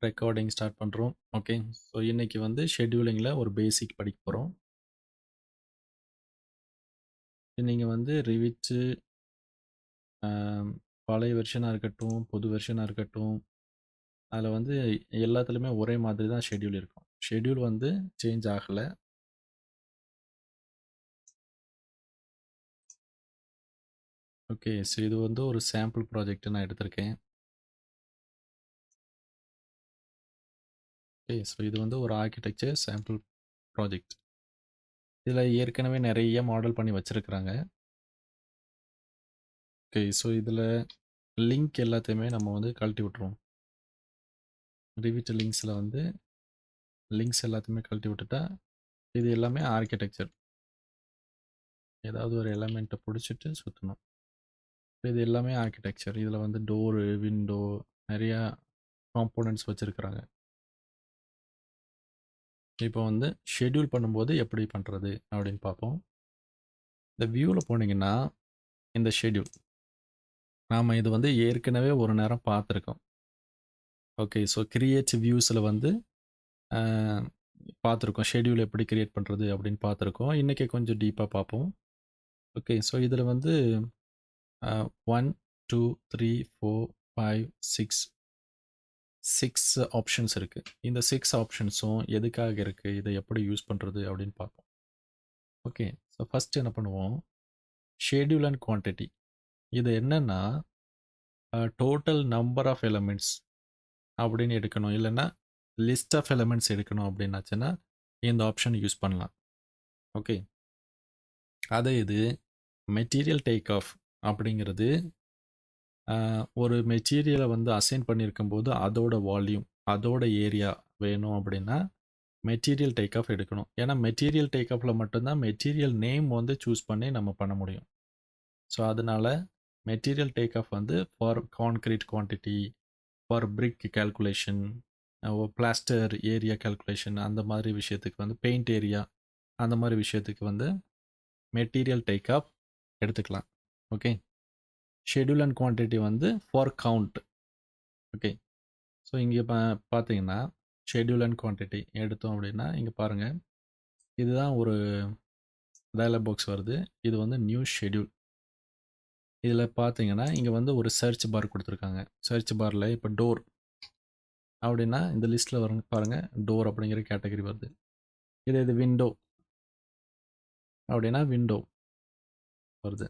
Recording start பண்ணுறோம். Okay. So இன்னைக்கு வந்து ஷெட்யூலிங்கில் ஒரு பேசிக் படிக்க போகிறோம். நீங்கள் வந்து ரிவிச்சு பழைய வெர்ஷனாக இருக்கட்டும், புது வெர்ஷனாக இருக்கட்டும், அதில் வந்து எல்லாத்துலேயுமே ஒரே மாதிரி தான் ஷெட்யூல் இருக்கும். ஷெட்யூல் வந்து சேஞ்ச் ஆகலை. ஓகே. ஸோ இது வந்து ஒரு சாம்பிள் ப்ராஜெக்ட் நான் எடுத்திருக்கேன். ஓகே. ஸோ இது வந்து ஒரு ஆர்கிடெக்சர் சாம்பிள் ப்ராஜெக்ட். இதில் ஏற்கனவே நிறைய மாடல் பண்ணி வச்சுருக்குறாங்க. ஓகே. ஸோ இதில் லிங்க் எல்லாத்தையுமே நம்ம வந்து கழட்டி விட்டுருவோம். ரிவிட் லிங்க்ஸில் வந்து லிங்க்ஸ் எல்லாத்தையுமே கழட்டி விட்டுட்டா இது எல்லாமே ஆர்கிடெக்சர். ஏதாவது ஒரு எலமெண்ட்டை பிடிச்சிட்டு சுற்றணும். இது எல்லாமே ஆர்கிடெக்சர். இதில் வந்து டோரு, விண்டோ நிறையா காம்போனன்ட்ஸ் வச்சுருக்குறாங்க. இப்போ வந்து ஷெட்யூல் பண்ணும்போது எப்படி பண்ணுறது அப்படின்னு பார்ப்போம். இந்த வியூவில் போனீங்கன்னா இந்த ஷெட்யூல் நாம் இது வந்து ஏற்கனவே ஒரு நேரம் பார்த்துருக்கோம். ஓகே. ஸோ கிரியேட் வியூஸில் வந்து பார்த்துருக்கோம். ஷெட்யூல் எப்படி கிரியேட் பண்ணுறது அப்படின்னு பார்த்துருக்கோம். இன்றைக்கி கொஞ்சம் டீப்பாக பார்ப்போம். ஓகே. ஸோ இதில் வந்து 1, 2, 3, 4, 5, 6 ஆப்ஷன்ஸ் இருக்குது. இந்த 6 ஆப்ஷன்ஸும் எதுக்காக இருக்குது, இதை எப்படி யூஸ் பண்ணுறது அப்படின்னு பார்ப்போம். ஓகே. ஸோ ஃபஸ்ட்டு என்ன பண்ணுவோம், ஷெட்யூல் அண்ட் குவான்டிட்டி. இது என்னென்னா டோட்டல் நம்பர் ஆஃப் எலமெண்ட்ஸ் அப்படின்னு எடுக்கணும், இல்லைன்னா லிஸ்ட் ஆஃப் எலமெண்ட்ஸ் எடுக்கணும் அப்படின்னாச்சுன்னா இந்த ஆப்ஷன் யூஸ் பண்ணலாம். ஓகே. அதே இது மெட்டீரியல் டேக் ஆஃப் அப்படிங்கிறது ஒரு மெட்டீரியலை வந்து அசைன் பண்ணியிருக்கும்போது அதோட வால்யூம், அதோட ஏரியா வேணும் அப்படின்னா மெட்டீரியல் டேக் ஆஃப் எடுக்கணும். ஏன்னா மெட்டீரியல் டேக் ஆஃபில் மட்டும்தான் மெட்டீரியல் நேம் வந்து சூஸ் பண்ணி நம்ம பண்ண முடியும். ஸோ அதனால் மெட்டீரியல் டேக் ஆஃப் வந்து for concrete quantity, for brick calculation, plaster area calculation, அந்த மாதிரி விஷயத்துக்கு வந்து பெயிண்ட் ஏரியா, அந்த மாதிரி விஷயத்துக்கு வந்து மெட்டீரியல் டேக் ஆஃப் எடுத்துக்கலாம். ஓகே. ஷெட்யூல் அண்ட் குவான்டிட்டி வந்து ஃபார் கவுண்ட். ஓகே. ஸோ இங்கே பார்த்தீங்கன்னா ஷெட்யூல் அண்ட் குவான்டிட்டி எடுத்தோம் அப்படின்னா இங்கே பாருங்கள், இதுதான் ஒரு டயலாக் பாக்ஸ் வருது. இது வந்து நியூ ஷெட்யூல். இதில் பார்த்தீங்கன்னா இங்கே வந்து ஒரு சர்ச் பார் கொடுத்துருக்காங்க. சர்ச் பாரில் இப்போ டோர் அப்படின்னா இந்த லிஸ்ட்டில் வரும் பாருங்கள், டோர் அப்படிங்கிற கேட்டகரி வருது. இது விண்டோ அப்படின்னா விண்டோ வருது.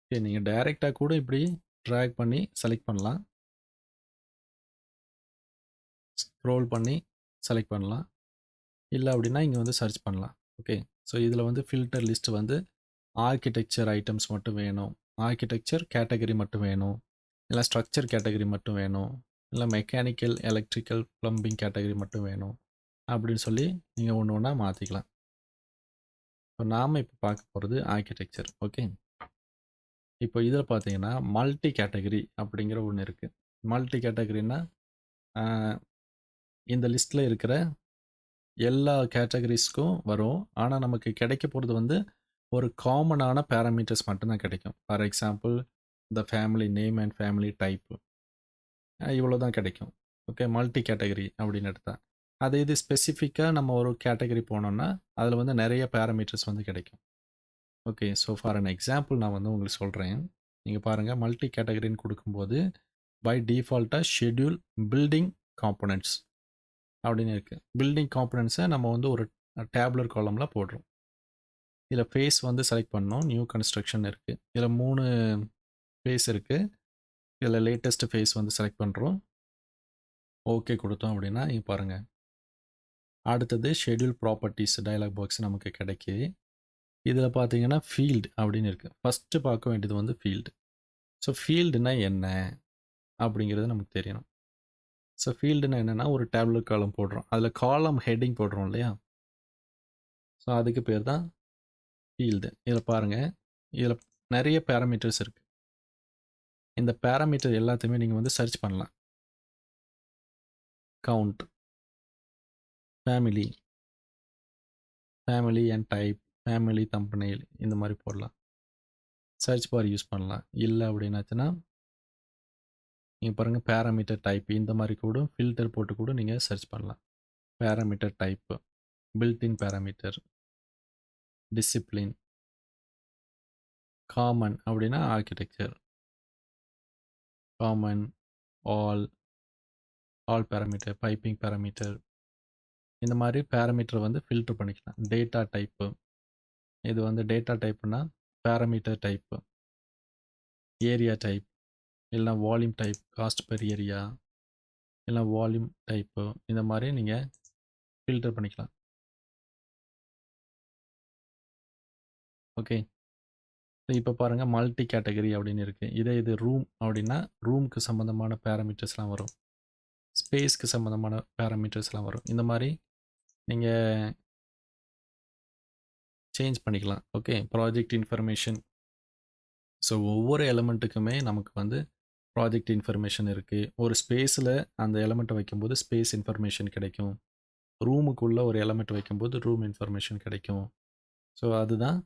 ஓகே. நீங்கள் டைரெக்டாக கூட இப்படி ட்ராக் பண்ணி செலக்ட் பண்ணலாம், ஸ்க்ரோல் பண்ணி செலக்ட் பண்ணலாம், இல்லை அப்படின்னா இங்கே வந்து சர்ச் பண்ணலாம். ஓகே. ஸோ இதில் வந்து ஃபில்டர் லிஸ்ட் வந்து ஆர்கிடெக்சர் ஐட்டம்ஸ் மட்டும் வேணும், ஆர்கிடெக்சர் கேட்டகரி மட்டும் வேணும், இல்லை ஸ்ட்ரக்சர் கேட்டகரி மட்டும் வேணும், இல்லை மெக்கானிக்கல், எலக்ட்ரிக்கல், ப்ளம்பிங் கேட்டகரி மட்டும் வேணும் அப்படின்னு சொல்லி நீங்கள் ஒன்று ஒன்றா மாற்றிக்கலாம். இப்போ நாம் இப்போ பார்க்க போகிறது ஆர்கிடெக்சர். ஓகே. இப்போ இதில் பார்த்தீங்கன்னா மல்டி கேட்டகரி அப்படிங்கிற ஒன்று இருக்குது. மல்டி கேட்டகரின்னா இந்த லிஸ்ட்டில் இருக்கிற எல்லா கேட்டகரிஸ்க்கும் வரும். ஆனால் நமக்கு கிடைக்க போகிறது வந்து ஒரு காமனான பேராமீட்டர்ஸ் மட்டும்தான் கிடைக்கும். For example the family name and family type, இவ்வளோ தான் கிடைக்கும். ஓகே. மல்டி கேட்டகரி அப்படின்னு எடுத்தால், அது இது ஸ்பெசிஃபிக்காக நம்ம ஒரு கேட்டகரி போனோம்னா அதில் வந்து நிறைய பேராமீட்டர்ஸ் வந்து கிடைக்கும். Okay. So for an example நான் வந்து உங்களுக்கு சொல்கிறேன். நீங்கள் பாருங்கள், மல்டி கேட்டகரின்னு கொடுக்கும்போது பை டிஃபால்ட்டாக ஷெட்யூல் பில்டிங் காம்போனன்ட்ஸ் அப்படின்னு இருக்குது. பில்டிங் காம்போனன்ட்ஸை நம்ம வந்து ஒரு டேப்லர் காலமில் போடுறோம். இதில் ஃபேஸ் வந்து செலக்ட் பண்ணோம். நியூ கன்ஸ்ட்ரக்ஷன் இருக்குது. இதில் 3 ஃபேஸ் இருக்குது. இதில் லேட்டஸ்ட் ஃபேஸ் வந்து செலக்ட் பண்ணுறோம். ஓகே கொடுத்தோம் அப்படின்னா இங்கே பாருங்கள், அடுத்தது ஷெட்யூல் ப்ராப்பர்ட்டிஸ் டயலாக் பாக்ஸ் நமக்கு கிடைக்குது. இதில் பார்த்தீங்கன்னா ஃபீல்டு அப்படின்னு இருக்குது. ஃபஸ்ட்டு பார்க்க வேண்டியது வந்து ஃபீல்டு. ஸோ ஃபீல்டுனா என்ன அப்படிங்கிறது நமக்கு தெரியணும். ஸோ ஃபீல்டுனா என்னென்னா ஒரு டேப்லெட் காலம் போடுறோம், அதில் காலம் ஹெட்டிங் போடுறோம் இல்லையா, ஸோ அதுக்கு பேர் தான் ஃபீல்டு. இதில் பாருங்கள், இதில் நிறைய பேராமீட்டர்ஸ் இருக்குது. இந்த பேராமீட்டர் எல்லாத்தையுமே நீங்கள் வந்து சர்ச் பண்ணலாம். Count, family, family and type, family thumbnail, இந்த மாதிரி போடலாம். சர்ச் பார் யூஸ் பண்ணலாம். இல்லை அப்படின்னாச்சுன்னா இங்க பாருங்க பேராமீட்டர் டைப் இந்த மாதிரி கூட ஃபில்டர் போட்டு கூட நீங்கள் சர்ச் பண்ணலாம். Parameter type, built in parameter, discipline, common அப்படின்னா architecture, common, all parameter, piping parameter, இந்த மாதிரி பேராமீட்டர் வந்து ஃபில்டர் பண்ணிக்கலாம். டேட்டா டைப்பு, இது வந்து டேட்டா டைப்னா பேராமீட்டர் டைப்பு, ஏரியா டைப், இல்லைனா volume type, cost per area, இல்லை வால்யூம் டைப்பு, இந்த மாதிரி நீங்கள் ஃபில்டர் பண்ணிக்கலாம். ஓகே, இப்போ பாருங்கள் மல்டி கேட்டகரி அப்படின்னு இருக்குது. இது ரூம் அப்படின்னா ரூமுக்கு சம்மந்தமான பேராமீட்டர்ஸ்லாம் வரும், ஸ்பேஸ்க்கு சம்மந்தமான பேராமீட்டர்ஸ்லாம் வரும். இந்த மாதிரி நீங்கள் சேஞ்ச் பண்ணிக்கலாம். Okay, project information. ஸோ ஒவ்வொரு எலமெண்ட்டுக்குமே நமக்கு வந்து ப்ராஜெக்ட் இன்ஃபர்மேஷன் இருக்குது. ஒரு ஸ்பேஸில் அந்த எலமெண்ட்டை வைக்கும்போது ஸ்பேஸ் இன்ஃபர்மேஷன் கிடைக்கும். ரூமுக்குள்ளே ஒரு எலமெண்ட் வைக்கும்போது ரூம் இன்ஃபர்மேஷன் கிடைக்கும். ஸோ அதுதான்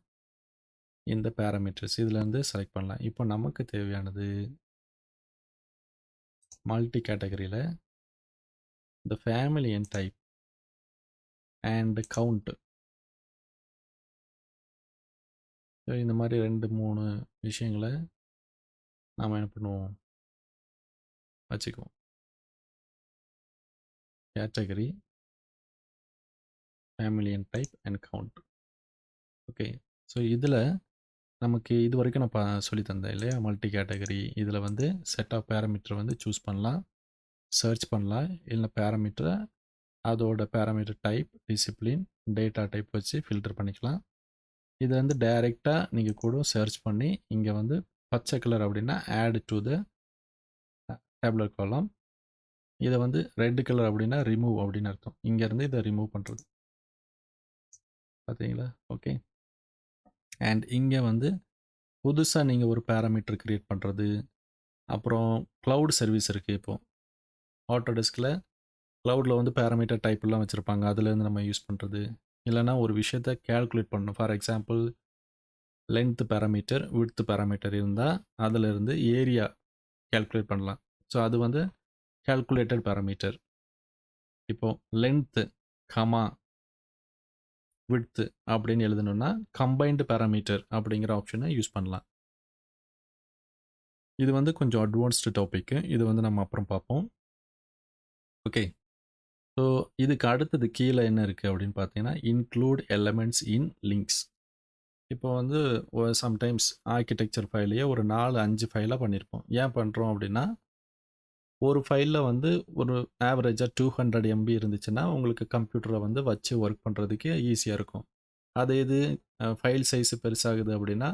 இந்த பேராமீட்டர்ஸ். இதுலேருந்து செலக்ட் பண்ணலாம். இப்போ நமக்கு தேவையானது மல்டி கேட்டகரியில் இந்த family and type and count. So இந்த மாதிரி 2-3 விஷயங்களை நாம் என்ன பண்ணுவோம், வச்சுக்குவோம். Category, family and type and count. Okay, so இதில் நமக்கு இது வரைக்கும் நான் சொல்லி தந்தேன் இல்லையா, மல்டி கேட்டகரி. இதில் வந்து செட் ஆஃப் பேராமீட்டர் வந்து சூஸ் பண்ணலாம், சர்ச் பண்ணலாம், இல்லை பேராமீட்டரை அதோட parameter type, discipline, data type வச்சு ஃபில்டர் பண்ணிக்கலாம். இதை வந்து டைரெக்டாக நீங்கள் கூட சர்ச் பண்ணி இங்கே வந்து பச்சை கலர் அப்படின்னா ஆட் டு த டேபுலர் காலம், இதை வந்து ரெட் கலர் அப்படின்னா ரிமூவ் அப்படின்னு அர்த்தம். இங்கேருந்து இதை ரிமூவ் பண்ணுறது பார்த்தீங்களா. ஓகே, அண்ட் இங்கே வந்து புதுசாக நீங்கள் ஒரு பேராமீட்டர் க்ரியேட் பண்ணுறது. அப்புறம் க்ளவுட் சர்வீஸ் இருக்குது. இப்போது ஆட்டோடெஸ்கில் க்ளவுடில் வந்து பேராமீட்டர் டைப்லாம் வச்சுருப்பாங்க, அதுலேருந்து நம்ம யூஸ் பண்ணுறது. இல்லைனா ஒரு விஷயத்தை கேல்குலேட் பண்ணணும். For example length parameter, width parameter இருந்தால் அதிலிருந்து ஏரியா கேல்குலேட் பண்ணலாம். ஸோ அது வந்து கேல்குலேட்டட் பேராமீட்டர். இப்போது லென்த்து கமா விட்த்து அப்படின்னு எழுதணும்னா கம்பைன்டு பேராமீட்டர் அப்படிங்கிற ஆப்ஷனை யூஸ் பண்ணலாம். இது வந்து கொஞ்சம் அட்வான்ஸ்டு டாபிக்கு, இது வந்து நம்ம அப்புறம் பார்ப்போம். ஓகே, ஸோ இதுக்கு அடுத்தது கீழே என்ன இருக்குது அப்படின்னு பார்த்தீங்கன்னா, இன்க்ளூட் எலமெண்ட்ஸ் இன் லிங்க்ஸ். இப்போ வந்து சம்டைம்ஸ் ஆர்கிடெக்சர் ஃபைலையே ஒரு 4-5 ஃபைலாக பண்ணியிருப்போம். ஏன் பண்ணுறோம் அப்படின்னா, ஒரு ஃபைலில் வந்து ஒரு ஆவரேஜாக 200 MB இருந்துச்சுன்னா உங்களுக்கு கம்ப்யூட்டரை வந்து வச்சு ஒர்க் பண்ணுறதுக்கு ஈஸியாக இருக்கும். அது இது ஃபைல் சைஸு பெருசாகுது அப்படின்னா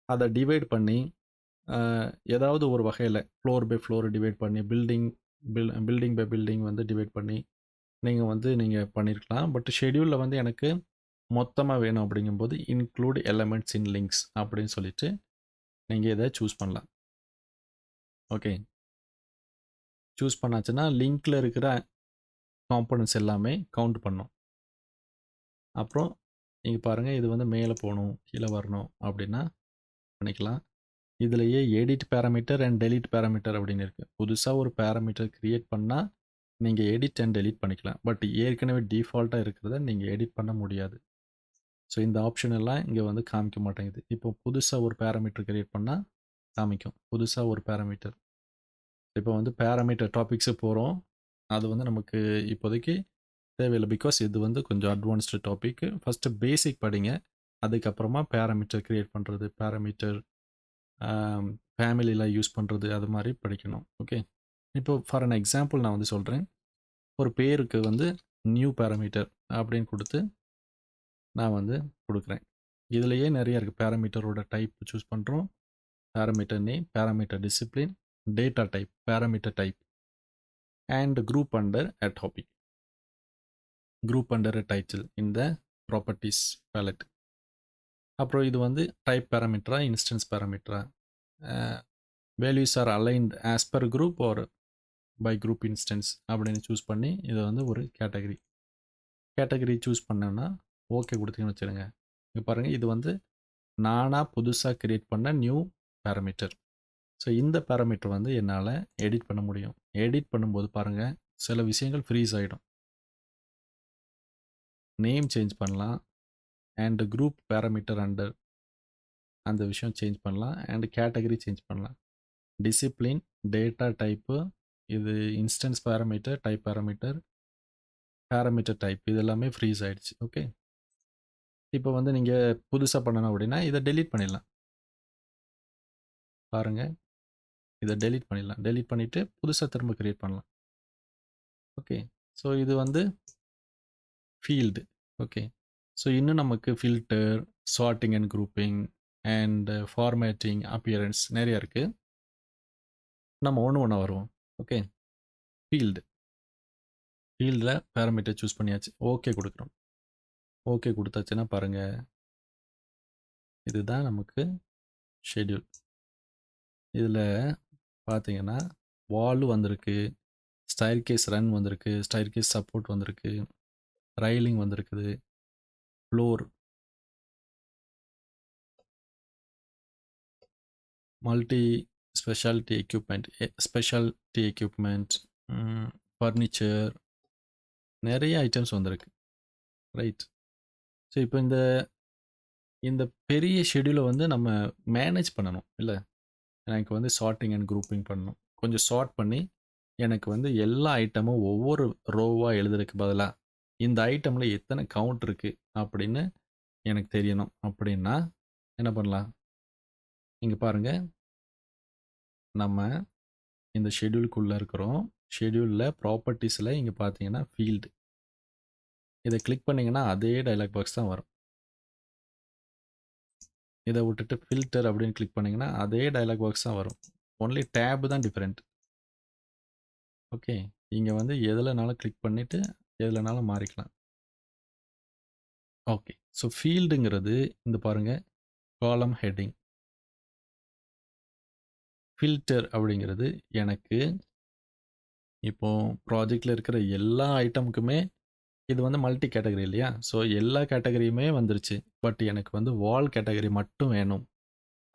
அதை டிவைட் பண்ணி ஏதாவது ஒரு வகையில் ஃப்ளோர் பை ஃப்ளோர் டிவைட் பண்ணி பில்டிங் பை பில்டிங் வந்து டிவைட் பண்ணி நீங்கள் பண்ணியிருக்கலாம். பட் ஷெடியூலில் வந்து எனக்கு மொத்தமாக வேணும் அப்படிங்கும்போது இன்க்ளூட் எலமெண்ட்ஸ் இன் லிங்க்ஸ் அப்படின்னு சொல்லிட்டு நீங்கள் இதை சூஸ் பண்ணலாம். ஓகே, சூஸ் பண்ணாச்சுன்னா லிங்க்கில் இருக்கிற காம்பனன்ட்ஸ் எல்லாமே கவுண்ட் பண்ணும். அப்புறம் நீங்கள் பாருங்கள், இது வந்து மேலே போகணும் கீழே வரணும் அப்படின்னா பண்ணிக்கலாம். இதுலேயே edit parameter and delete parameter அப்படின்னு இருக்குது. புதுசாக ஒரு பேராமீட்டர் க்ரியேட் பண்ணால் நீங்கள் எடிட் அண்ட் டெலிட் பண்ணிக்கலாம். பட் ஏற்கனவே டிஃபால்ட்டாக இருக்கிறத நீங்கள் எடிட் பண்ண முடியாது. ஸோ இந்த ஆப்ஷன் எல்லாம் இங்கே வந்து காமிக்க மாட்டேங்குது. இப்போ புதுசாக ஒரு பேராமீட்டர் க்ரியேட் பண்ணால் காமிக்கும், புதுசாக ஒரு பேராமீட்டர். இப்போ வந்து பேராமீட்டர் டாபிக்ஸு போகிறோம், அது வந்து நமக்கு இப்போதைக்கு தேவையில்லை. பிகாஸ் இது வந்து கொஞ்சம் அட்வான்ஸ்டு டாபிக். ஃபஸ்ட்டு பேசிக் படிங்க, அதுக்கப்புறமா பேராமீட்டர் க்ரியேட் பண்ணுறது, பேராமீட்டர் ஃபேமிலியில் யூஸ் பண்ணுறது, அது மாதிரி படிக்கணும். ஓகே, இப்போ ஃபார் அன் எக்ஸாம்பிள் நான் வந்து சொல்கிறேன். ஒரு பேருக்கு வந்து நியூ பேராமீட்டர் அப்படின்னு கொடுத்து நான் வந்து கொடுக்குறேன். இதுலேயே நிறைய இருக்குது. பேராமீட்டரோட டைப் சூஸ் பண்ணுறோம், parameter name, parameter discipline, data type, parameter type and group under a topic, group under a title in the properties palette. அப்புறம் இது வந்து டைப் பேராமீட்டரா, இன்ஸ்டன்ஸ் பேராமீட்டரா, values are aligned as per group or by group instance அப்படின்னு choose பண்ணி இதை வந்து ஒரு கேட்டகரி சூஸ் பண்ணேன்னா ஓகே கொடுத்தீங்கன்னு வச்சுருங்க. இங்கே பாருங்கள், இது வந்து நானாக புதுசாக க்ரியேட் பண்ண நியூ பேராமீட்டர். ஸோ இந்த பேராமீட்டர் வந்து என்னால எடிட் பண்ண முடியும். எடிட் பண்ணும்போது பாருங்க, சில விஷயங்கள் ஃப்ரீஸ் ஆயிடும். நேம் சேஞ்ச் பண்ணலாம். அண்ட் குரூப் பேராமீட்டர் அண்டர் அந்த விஷயம் சேஞ்ச் பண்ணலாம். அண்ட் கேட்டகரி சேஞ்ச் பண்ணலாம். டிசிப்ளின், டேட்டா டைப்பு, இது instance parameter, type parameter, parameter type இது எல்லாமே ஃப்ரீஸ் ஆயிடுச்சு. ஓகே. இப்போ வந்து நீங்க புதுசா பண்ணணும் அப்படின்னா, இத டெலீட் பண்ணிடலாம். பாருங்க. இத டெலீட் பண்ணிடலாம். டெலீட் பண்ணிட்டு புதுசா திரும்ப கிரியேட் பண்ணலாம். ஓகே. ஸோ இது வந்து ஃபீல்டு. ஓகே. ஸோ இன்னும் நமக்கு filter, sorting and grouping and formatting, appearance நிறைய இருக்கு. நம்ம ஒண்ணா வருவோம். ஓகே. ஃபீல்டு. ஃபீல்டில் பேராமீட்டர் சூஸ் பண்ணியாச்சு. ஓகே கொடுக்குறோம். ஓகே கொடுத்தாச்சுன்னா பாருங்க, இதுதான் நமக்கு ஷெட்யூல். இதில் பார்த்தீங்கன்னா வால் வந்திருக்கு, ஸ்டைர்கேஸ் ரன் வந்திருக்கு, ஸ்டைர்கேஸ் சப்போர்ட் வந்திருக்கு, ரைலிங் வந்திருக்குது, floor, multi speciality equipment, furniture, நிறைய ஐட்டம்ஸ் வந்திருக்கு. ரைட். ஸோ இப்போ இந்த இந்த பெரிய ஷெட்யூலை வந்து நம்ம மேனேஜ் பண்ணணும் இல்லை? எனக்கு வந்து சார்ட்டிங் அண்ட் குரூப்பிங் பண்ணணும். கொஞ்சம் சார்ட் பண்ணி எனக்கு வந்து எல்லா ஐட்டமும் ஒவ்வொரு ரோவாக எழுதுறதுக்கு பதிலாக இந்த ஐட்டமில் எத்தனை கவுண்ட் இருக்குது அப்படின்னு எனக்கு தெரியணும். அப்படின்னா என்ன பண்ணலாம்? இங்கே பாருங்கள், நம்ம இந்த ஷெட்யூலுக்குள்ளே இருக்கிறோம். ஷெட்யூலில் ப்ராப்பர்ட்டிஸில் இங்கே பார்த்தீங்கன்னா ஃபீல்டு, இதை கிளிக் பண்ணிங்கன்னா அதே டைலாக் பாக்ஸ் தான் வரும். இதை விட்டுட்டு ஃபில்டர் அப்படின்னு கிளிக் பண்ணிங்கன்னா அதே டைலாக் பாக்ஸ் தான் வரும். ஒன்லி டேப் தான் டிஃப்ரெண்ட். ஓகே. இங்கே வந்து எதுலனாலும் கிளிக் பண்ணிவிட்டு எதுலனாலும் மாறிக்கலாம். ஓகே. ஸோ ஃபீல்டுங்கிறது இந்த பாருங்கள், காலம் ஹெட்டிங். ஃபில்டர் அப்படிங்கிறது எனக்கு இப்போ ப்ராஜெக்டில் இருக்கிற எல்லா ஐட்டமுக்குமே இது வந்து மல்டி கேட்டகரி இல்லையா? ஸோ எல்லா கேட்டகரியுமே வந்துருச்சு. பட் எனக்கு வந்து வால் கேட்டகரி மட்டும் வேணும்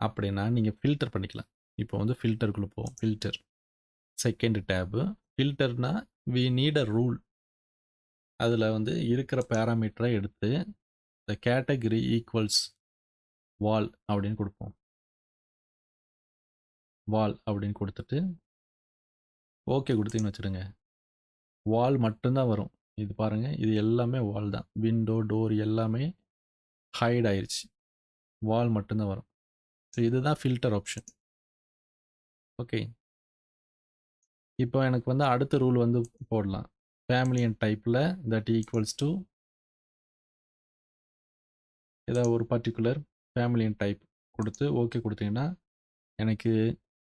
அப்படின்னா நீங்கள் ஃபில்டர் பண்ணிக்கலாம். இப்போ வந்து ஃபில்டருக்குள்ளே போவோம். Filter second tab. ஃபில்டர்னா வி நீட் அ ரூல். அதில் வந்து இருக்கிற பேராமீட்டரை எடுத்து த கேட்டகரி ஈக்குவல்ஸ் வால் அப்படின்னு கொடுப்போம். வால் அப்படின்னு கொடுத்துட்டு ஓகே கொடுத்தீங்கன்னு வச்சுடுங்க. வால் மட்டும்தான் வரும். இது பாருங்கள், இது எல்லாமே வால் தான். விண்டோ, டோர் எல்லாமே ஹைட் ஆயிடுச்சு. வால் மட்டும்தான் வரும். ஸோ இதுதான் ஃபில்டர் ஆப்ஷன். ஓகே. இப்போ எனக்கு வந்து அடுத்த ரூல் வந்து போடலாம். ஃபேமிலி அண்ட் டைப்பில் தட் ஈக்குவல்ஸ் டு ஏதாவது ஒரு பர்டிகுலர் ஃபேமிலி அண்ட் டைப் கொடுத்து ஓகே கொடுத்தீங்கன்னா எனக்கு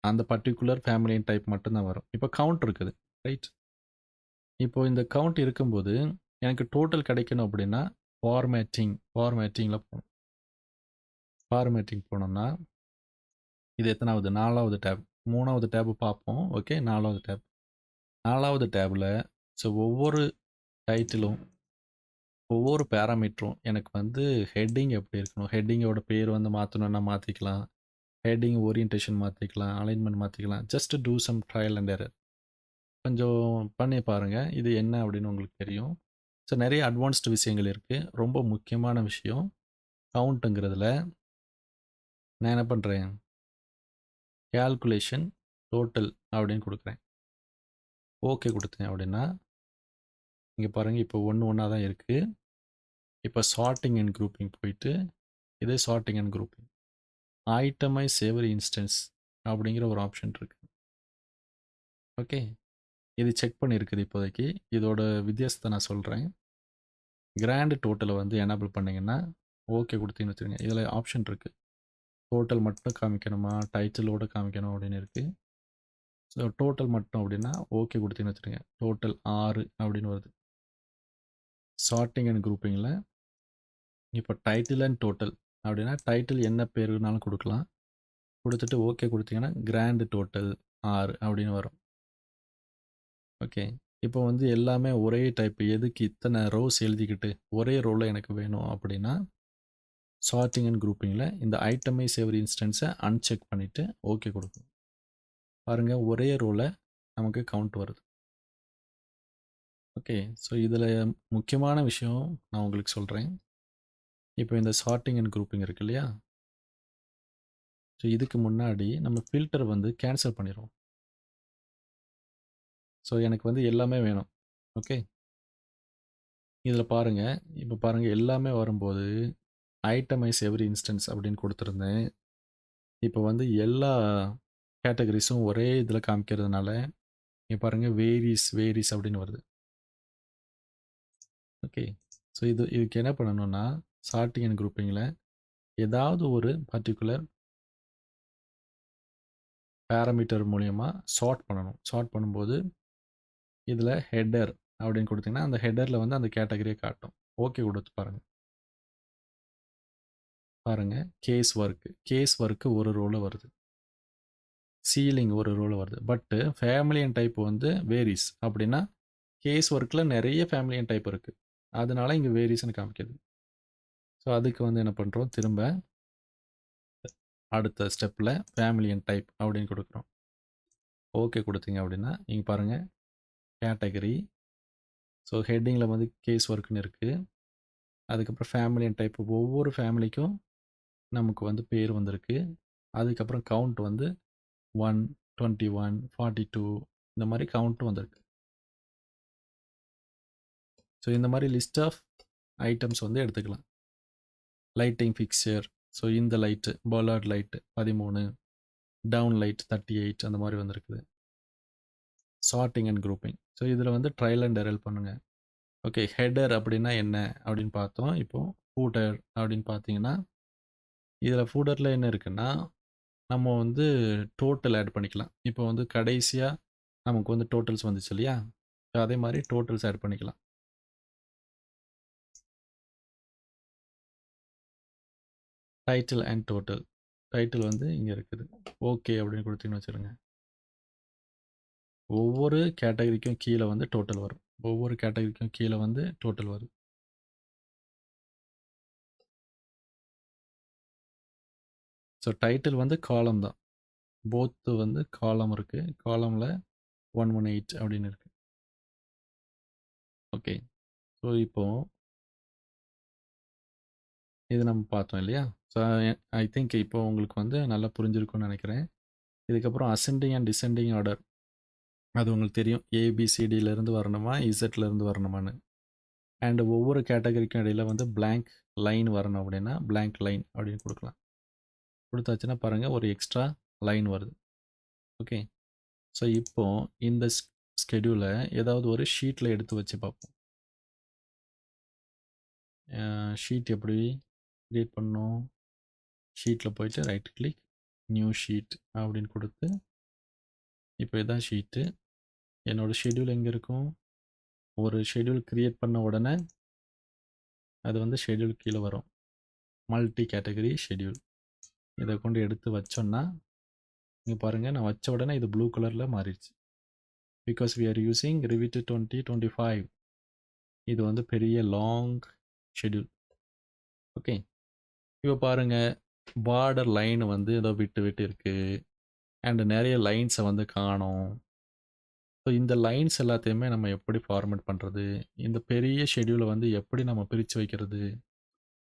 அந்த பர்டிகுலர் ஃபேமிலி அண்ட் டைப் மட்டும்தான் வரும். இப்போ கவுண்ட் இருக்குது. ரைட். இப்போ இந்த கவுண்ட் இருக்கும்போது எனக்கு டோட்டல் கிடைக்கணும் அப்படின்னா ஃபார்மேட்டிங்கில் போகணும். ஃபார்மேட்டிங் போனோம்னா இது எத்தனாவது? 4வது டேப். 3வது டேபு பார்ப்போம். ஓகே. 4வது டேப். 4வது டேபில் ஸோ ஒவ்வொரு டைட்டிலும் ஒவ்வொரு பேராமீட்டரும் எனக்கு வந்து ஹெட்டிங் எப்படி இருக்கணும், ஹெட்டிங்கோட பேர் வந்து மாற்றணுன்னா மாற்றிக்கலாம், ஹெட்டிங் ஓரியன்டேஷன் மாற்றிக்கலாம், அலைன்மெண்ட் மாற்றிக்கலாம். Just do some trial and error. கொஞ்சம் பண்ணி பாருங்கள், இது என்ன அப்படின்னு உங்களுக்கு தெரியும். ஸோ நிறைய அட்வான்ஸ்டு விஷயங்கள் இருக்குது. ரொம்ப முக்கியமான விஷயம் கவுண்ட்டுங்கிறதுல நான் என்ன பண்ணுறேன், கேல்குலேஷன் டோட்டல் அப்படின்னு கொடுக்குறேன். ஓகே கொடுத்தேன் அப்படின்னா இங்கே பாருங்கள், இப்போ ஒன்றா தான் இருக்குது. இப்போ சார்ட்டிங் அண்ட் குரூப்பிங் போயிட்டு இதே sorting and grouping itemize every instance அப்படிங்கிற ஒரு ஆப்ஷன் இருக்குது. ஓகே. இது செக் பண்ணியிருக்குது இப்போதைக்கு. இதோட வித்தியாசத்தை நான் சொல்கிறேன். கிராண்ட் டோட்டலை வந்து எனேபிள் பண்ணிங்கன்னா ஓகே கொடுத்தீங்கன்னு வச்சுருங்க. இதில் ஆப்ஷன் இருக்குது. டோட்டல் மட்டும் காமிக்கணுமா, டைட்டிலோடு காமிக்கணும் அப்படின்னு இருக்குது. ஸோ டோட்டல் மட்டும் அப்படின்னா ஓகே கொடுத்தீங்கன்னு வச்சுருங்க. டோட்டல் 6 அப்படின்னு வருது. சார்ட்டிங் அண்ட் குரூப்பிங்கில் இப்போ டைட்டில் அண்ட் டோட்டல் அப்படின்னா டைட்டில் என்ன பேருனாலும் கொடுக்கலாம். கொடுத்துட்டு ஓகே கொடுத்தீங்கன்னா கிராண்ட் டோட்டல் 6 அப்படின்னு வரும். ஓகே. இப்போ வந்து எல்லாமே ஒரே டைப், எதுக்கு இத்தனை ரோஸ் எழுதிக்கிட்டு ஒரே ரோவில் எனக்கு வேணும் அப்படின்னா சார்ட்டிங் அண்ட் குரூப்பிங்கில் இந்த ஐட்டமைஸ் எவரி இன்ஸ்டன்ஸை அன்செக் பண்ணிவிட்டு ஓகே கொடுக்கணும். பாருங்க ஒரே ரோல நமக்கு கவுண்ட் வருது. ஓகே. ஸோ இதில முக்கியமான விஷயம் நான் உங்களுக்கு சொல்றேன். இப்போ இந்த சார்ட்டிங் அண்ட் குரூப்பிங் இருக்கு இல்லையா? ஸோ இதுக்கு முன்னாடி நம்ம ஃபில்டர் வந்து கேன்சல் பண்ணிருவோம். ஸோ எனக்கு வந்து எல்லாமே வேணும். ஓகே. இதில பாருங்க, இப்போ பாருங்க எல்லாமே வரும்போது ஐட்டமைஸ் எவ்ரி இன்ஸ்டன்ஸ் அப்படின்னு குடுத்துருந்தேன். இப்போ வந்து எல்லா கேட்டகரீஸும் ஒரே இதில காமிக்கிறதுனால, இங்க பாருங்க வேரீஸ் அப்படின்னு வருது. ஓகே. ஸோ இதுக்கு என்ன பண்ணணும்னா, சார்ட்டிங் அண்ட் குரூப்பிங்கில ஏதாவது ஒரு பர்ட்டிகுலர் பேராமீட்டர் மூலியமா சார்ட் பண்ணணும். சார்ட் பண்ணும்போது, இதில ஹெட்டர் அப்படின்னு குடுத்தீங்கன்னா, அந்த ஹெட்டர்ல வந்து அந்த கேட்டகரிய காட்டும். ஓகே குடுத்து பாருங்க. பாருங்க கேஸ் ஒர்க் ஒரு ரோல வருது. சீலிங் ஒரு ரோல வருது. பட் ஃபேமிலி அண்ட் டைப் வந்து வேரீஸ். அப்படின்னா, கேஸ் ஒர்க்ல நெறைய ஃபேமிலி அண்ட் டைப் இருக்கு. அதனால இங்க வேரீஸ்ன்னு காமிக்குது. ஸோ அதுக்கு வந்து என்ன பண்றோம், திரும்ப அடுத்த ஸ்டெப்ல ஃபேமிலி அண்ட் டைப் அப்படின்னு குடுக்குறோம். ஓகே குடுத்தீங்க அப்படின்னா, இங்க பாருங்க கேட்டகரி. ஸோ ஹெட்டிங்ல வந்து கேஸ் ஒர்க்ன்னு இருக்கு. அதுக்கப்புறம் ஃபேமிலி அண்ட் டைப் ஒவ்வொரு ஃபேமிலிக்கும் நமக்கு வந்து பேர் வந்திருக்கு. அதுக்கப்புறம் கவுண்ட் வந்து 1, 21, 42 இந்த மாரி கவுண்ட்டும் வந்திருக்கு. ஸோ இந்த மாரி லிஸ்ட் ஆஃப் ஐட்டம்ஸ் வந்து எடுத்துக்கலாம். Lighting fixture. ஸோ இந்த லைட்டு பலார்ட் லைட் 13, டவுன் லைட் 38 அந்த மாரி வந்திருக்குது. Sorting and grouping. ஸோ இதில வந்து ட்ரையல் அண்ட் எரர் பண்ணுங்க. ஓகே ஹெடர் அப்படின்னா என்ன அப்படின்னு பார்த்தோம். இப்போ ஃபூட்டர் அப்படின்னு பார்த்தீங்கன்னா, இதில ஃபூட்டர்ல என்ன இருக்குன்னா, நம்ம வந்து டோட்டல் ஆட் பண்ணிக்கலாம். இப்போ வந்து கடைசியா நமக்கு வந்து டோட்டல்ஸ் வந்துச்சு இல்லையா? அதே மாரி டோட்டல்ஸ் ஆட் பண்ணிக்கலாம். Title and total. டைட்டில் வந்து இங்க இருக்குது. ஓகே அப்படின்னு குடுத்தீங்கன்னு வச்சுருங்க. ஒவ்வொரு கேட்டகரிக்கும் கீழ வந்து டோட்டல் வரும். ஒவ்வொரு கேட்டகரிக்கும் கீழ வந்து டோட்டல் வரும். ஸோ டைட்டில் வந்து காலம் தான். போத் வந்து காலம் இருக்கு. காலம்ல 118 அப்படின்னு இருக்கு. ஓகே. ஸோ இப்போ இது நம்ம பார்த்தோம் இல்லையா? ஸோ ஐ திங்க் இப்போ உங்களுக்கு வந்து நல்லா புரிஞ்சிருக்கும்னு நெனைக்கிறேன். இதுக்கப்புறம் அசெண்டிங் அண்ட் டிசெண்டிங் ஆர்டர். அது உங்களுக்கு தெரியும். ஏபிசிடிலருந்து வரணுமா? இசட்லருந்து வரணுமான்னு. அண்ட் ஒவ்வொரு கேட்டகரிக்கும் இடையில வந்து பிளாங்க் லைன் வரணும் அப்படின்னா, பிளாங்க் லைன் அப்படின்னு குடுக்கலாம். குடுத்தாச்சுன்னா பாருங்க ஒரு எக்ஸ்ட்ரா லைன் வருது. ஓகே. ஸோ இப்போ இந்த ஸ்கெட்யூல ஏதாவது ஒரு ஷீட்ல எடுத்து வச்சு பார்ப்போம். ஷீட் எப்படி கிரியேட் பண்ணணும்? ஷீட்ல போயிட்டு ரைட் கிளிக், நியூ ஷீட் அப்படின்னு குடுத்து, இப்போ இதான் ஷீட்டு. என்னோட ஷெட்யூல் எங்க இருக்கும்? ஒரு ஷெட்யூல் கிரியேட் பண்ண உடனே, அது வந்து ஷெட்யூல் கீழ வரும். Multi category schedule. இத கொண்டு எடுத்து வச்சோம்னா, இங்க பாருங்க நான் வச்ச உடனே இது ப்ளூ கலர்ல மாறிடுச்சு. Because we are using Revit 2025. இது வந்து பெரிய லாங் ஷெட்யூல். ஓகே. இப்போ பாருங்க, பார்டர் லைன் வந்து ஏதோ விட்டு விட்டு இருக்கு. அண்ட் நெறைய லைன்ஸ வந்து காணோம். ஸோ இந்த லைன்ஸ் எல்லாத்தையுமே நம்ம எப்படி ஃபார்மேட் பண்றது? இந்த பெரிய ஷெட்யூல வந்து எப்படி நம்ம பிரிச்சு வைக்கிறது?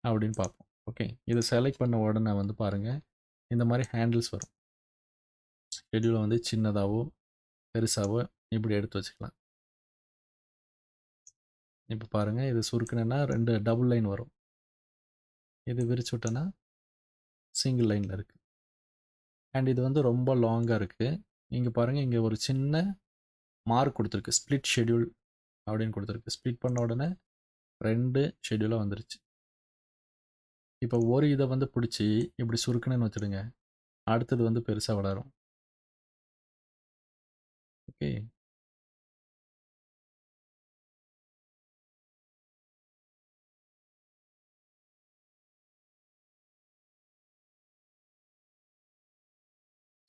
அப்படின்னு பார்ப்போம். ஓகே. இத செலக்ட் பண்ண உடனே வந்து பாருங்க, இந்த மாரி ஹேண்டில்ஸ் வரும். ஷெட்யூல வந்து சின்னதாவோ, பெருசாவோ இப்படி எடுத்து வச்சுக்கலாம். இப்ப பாருங்க, இது சுருக்குனேன்னா 2 டபுள் லைன் வரும். இது விரிச்சு விட்டேன்னா, சிங்கிள் லைன்ல இருக்கு. அண்ட் இது வந்து ரொம்ப லாங்கா இருக்கு. இங்க பாருங்க, இங்க ஒரு சின்ன மார்க் குடுத்திருக்கு. ஸ்ப்ளிட் ஷெட்யூல் அப்படின்னு குடுத்திருக்கு. ஸ்ப்ளிட் பண்ண உடனே 2 ஷெட்யூலா வந்துருச்சு. இப்போ ஒரு இத வந்து புடிச்சு இப்படி சுருக்குனேன்னு வச்சுடுங்க. அடுத்தது வந்து பெருசா வளரும். ஓகே.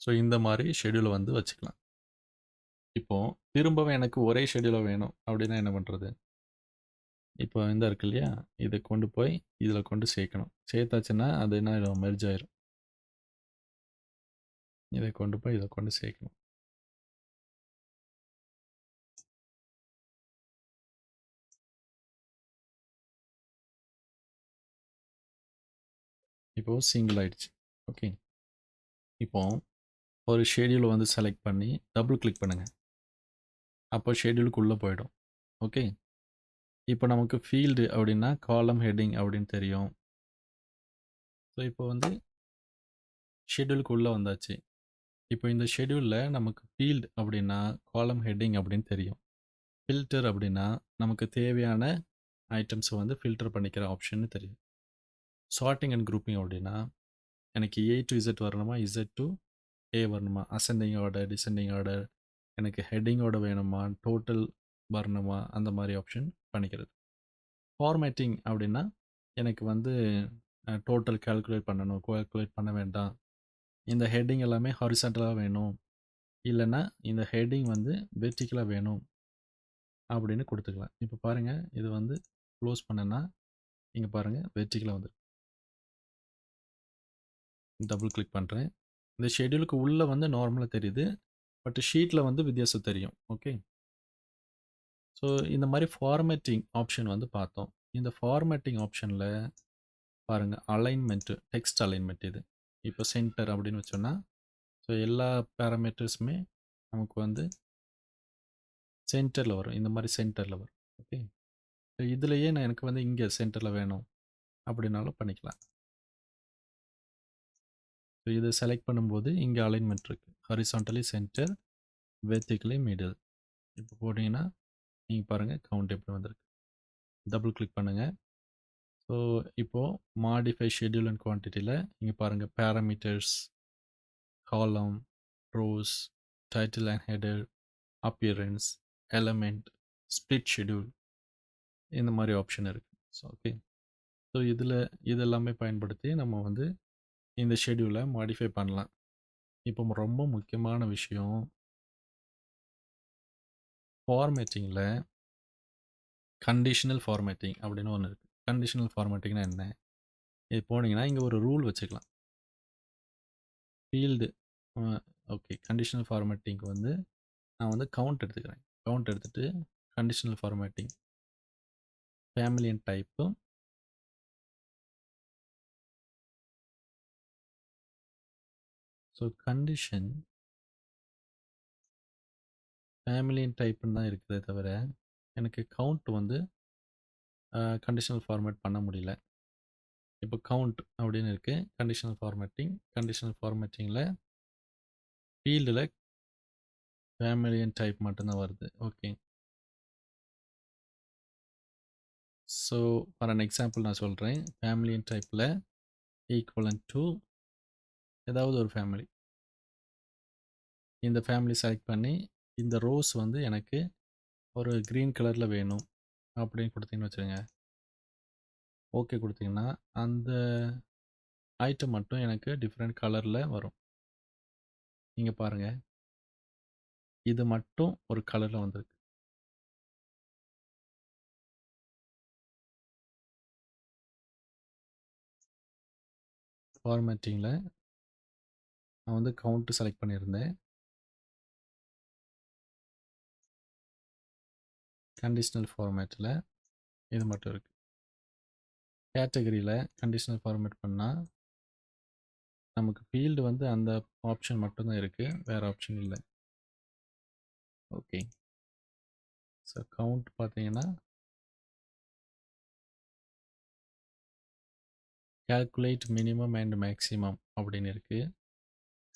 ஸோ இந்த மாரி ஷெட்யூல வந்து வச்சுக்கலாம். இப்போ திரும்பவும் எனக்கு ஒரே ஷெட்யூலா வேணும் அப்படின்னா என்ன பண்றது? இப்போ இந்த இருக்கு இல்லையா? இத கொண்டு போய் இதில கொண்டு சேர்க்கணும். சேர்த்தாச்சுன்னா அது என்ன ஆயிரும்? மெர்ஜ் ஆயிரும். இத கொண்டு போய் இதில கொண்டு சேர்க்கணும். இப்போ சிங்கிள் ஆயிடுச்சு. ஓகே. இப்போ ஒரு ஷெட்யூலை வந்து செலக்ட் பண்ணி டபுள் கிளிக் பண்ணுங்க. அப்போ ஷெட்யூலுக்கு உள்ள போயிடும். ஓகே. இப்போ நமக்கு ஃபீல்டு அப்படின்னா காலம் ஹெட்டிங் அப்படின்னு தெரியும். ஸோ இப்போ வந்து ஷெட்யூலுக்கு உள்ள வந்தாச்சு. இப்போ இந்த ஷெட்யூலில் நமக்கு ஃபீல்டு அப்படின்னா காலம் ஹெட்டிங் அப்படின்னு தெரியும். ஃபில்டர் அப்படின்னா நமக்கு தேவையான ஐட்டம்ஸை வந்து ஃபில்டர் பண்ணிக்கிற ஆப்ஷன்னு தெரியும். சார்ட்டிங் அண்ட் குரூப்பிங் அப்படின்னா எனக்கு ஏ டு இசட் வரணுமா, இசட் டு ஏ வரணுமா, அசெண்டிங் ஆர்டர், டிசெண்டிங் ஆர்டர், எனக்கு ஹெட்டிங்கோட வேணுமா, டோட்டல் வரணுமா, அந்த மாதிரி ஆப்ஷன் பண்ணிக்கிறது. ஃபார்மேட்டிங் அப்படின்னா எனக்கு வந்து டோட்டல் கால்குலேட் பண்ணணும், கால்குலேட் பண்ண வேண்டாம், இந்த ஹெட்டிங் எல்லாமே ஹாரிசான்டலாக வேணும், இல்லைன்னா இந்த ஹெட்டிங் வந்து வெர்டிக்கலாக வேணும் அப்படின்னு கொடுத்துக்கலாம். இப்போ பாருங்கள், இது வந்து க்ளோஸ் பண்ணேன்னா இங்கே பாருங்கள் வெர்டிக்கலாக வந்து டபுள் கிளிக் பண்ணுறேன். இந்த ஷெட்யூலுக்கு உள்ளே வந்து நார்மலாக தெரியுது, பட் ஷீட்டில் வந்து வித்தியாசம் தெரியும். ஓகே. ஸோ இந்த மாதிரி ஃபார்மேட்டிங் ஆப்ஷன் வந்து பார்த்தோம். இந்த ஃபார்மேட்டிங் ஆப்ஷனில் பாருங்கள், அலைன்மெண்ட்டு, டெக்ஸ்ட் அலைன்மெண்ட் இது. இப்போ சென்டர் அப்படின்னு வச்சோன்னா, ஸோ எல்லா பேராமீட்டர்ஸுமே நமக்கு வந்து சென்டரில் வரும். இந்த மாதிரி சென்டரில் வரும். ஓகே. ஸோ இதுலேயே நான் எனக்கு வந்து இங்கே சென்டரில் வேணும் அப்படின்னாலும் பண்ணிக்கலாம். ஸோ இதை செலக்ட் பண்ணும்போது இங்கே அலைன்மெண்ட் இருக்குது. Horizontally centre, vertically middle. இப்போ போட்டிங்கன்னா நீங்கள் பாருங்கள் கவுண்ட் எப்படி வந்திருக்கு. டபுள் கிளிக் பண்ணுங்கள். ஸோ இப்போது மாடிஃபை ஷெட்யூல் அண்ட் குவான்டிட்டியில் இங்கே பாருங்கள் பேராமீட்டர்ஸ், காலம், rose, title and header, appearance, element, split schedule, இந்த மாதிரி ஆப்ஷன் இருக்குது. So okay. ஸோ இதில் இதெல்லாமே பயன்படுத்தி நம்ம வந்து இந்த ஷெட்யூலை மாடிஃபை பண்ணலாம். இப்போ ரொம்ப முக்கியமான விஷயம், ஃபார்மேட்டிங்கில் கண்டிஷனல் ஃபார்மேட்டிங் அப்படின்னு ஒன்று இருக்குது. கண்டிஷனல் ஃபார்மேட்டிங்னா என்ன? இது போனீங்கன்னா இங்கே ஒரு ரூல் வச்சுக்கலாம். ஃபீல்டு ஓகே, கண்டிஷனல் ஃபார்மேட்டிங்க்கு வந்து நான் வந்து கவுண்ட் எடுத்துக்கிறேன். கவுண்ட் எடுத்துகிட்டு conditional formatting, family and type, so condition family and டைப்புன்னு தான் இருக்குதே தவிர எனக்கு கவுண்ட் வந்து கண்டிஷனல் ஃபார்மேட் பண்ண முடியல. இப்போ கவுண்ட் அப்படின்னு இருக்குது, கண்டிஷனல் ஃபார்மேட்டிங்கில் ஃபீல்டில் ஃபேமிலி அண்ட் டைப் மட்டும்தான் வருது. Okay. So for an example நான் சொல்கிறேன். ஃபேமிலி அண்ட் டைப்பில் ஈக்குவலன்ட் டு ஏதாவது ஒரு ஃபேமிலி, இந்த ஃபேமிலி செலக்ட் பண்ணி இந்த ரோஸ் வந்து எனக்கு ஒரு க்ரீன் கலரில் வேணும் அப்படின்னு கொடுத்தீங்கன்னு வச்சுருங்க. ஓகே கொடுத்தீங்கன்னா அந்த ஐட்டம் மட்டும் எனக்கு டிஃப்ரெண்ட் கலரில் வரும். இங்கே பாருங்கள், இது மட்டும் ஒரு கலரில் வந்திருக்கு. ஃபார்மேட்டிங்கில் நான் வந்து கவுண்ட்டு செலக்ட் பண்ணியிருந்தேன். கண்டிஷனல் ஃபார்மேட்டில் இது மட்டும் இருக்குது. கேட்டகரியில் கண்டிஷனல் ஃபார்மேட் பண்ணால் நமக்கு ஃபீல்டு வந்து அந்த ஆப்ஷன் மட்டும்தான் இருக்குது, வேறு ஆப்ஷன் இல்லை. ஓகே. ஸோ கவுண்ட் பார்த்தீங்கன்னா calculate minimum and maximum அப்படின்னு இருக்குது.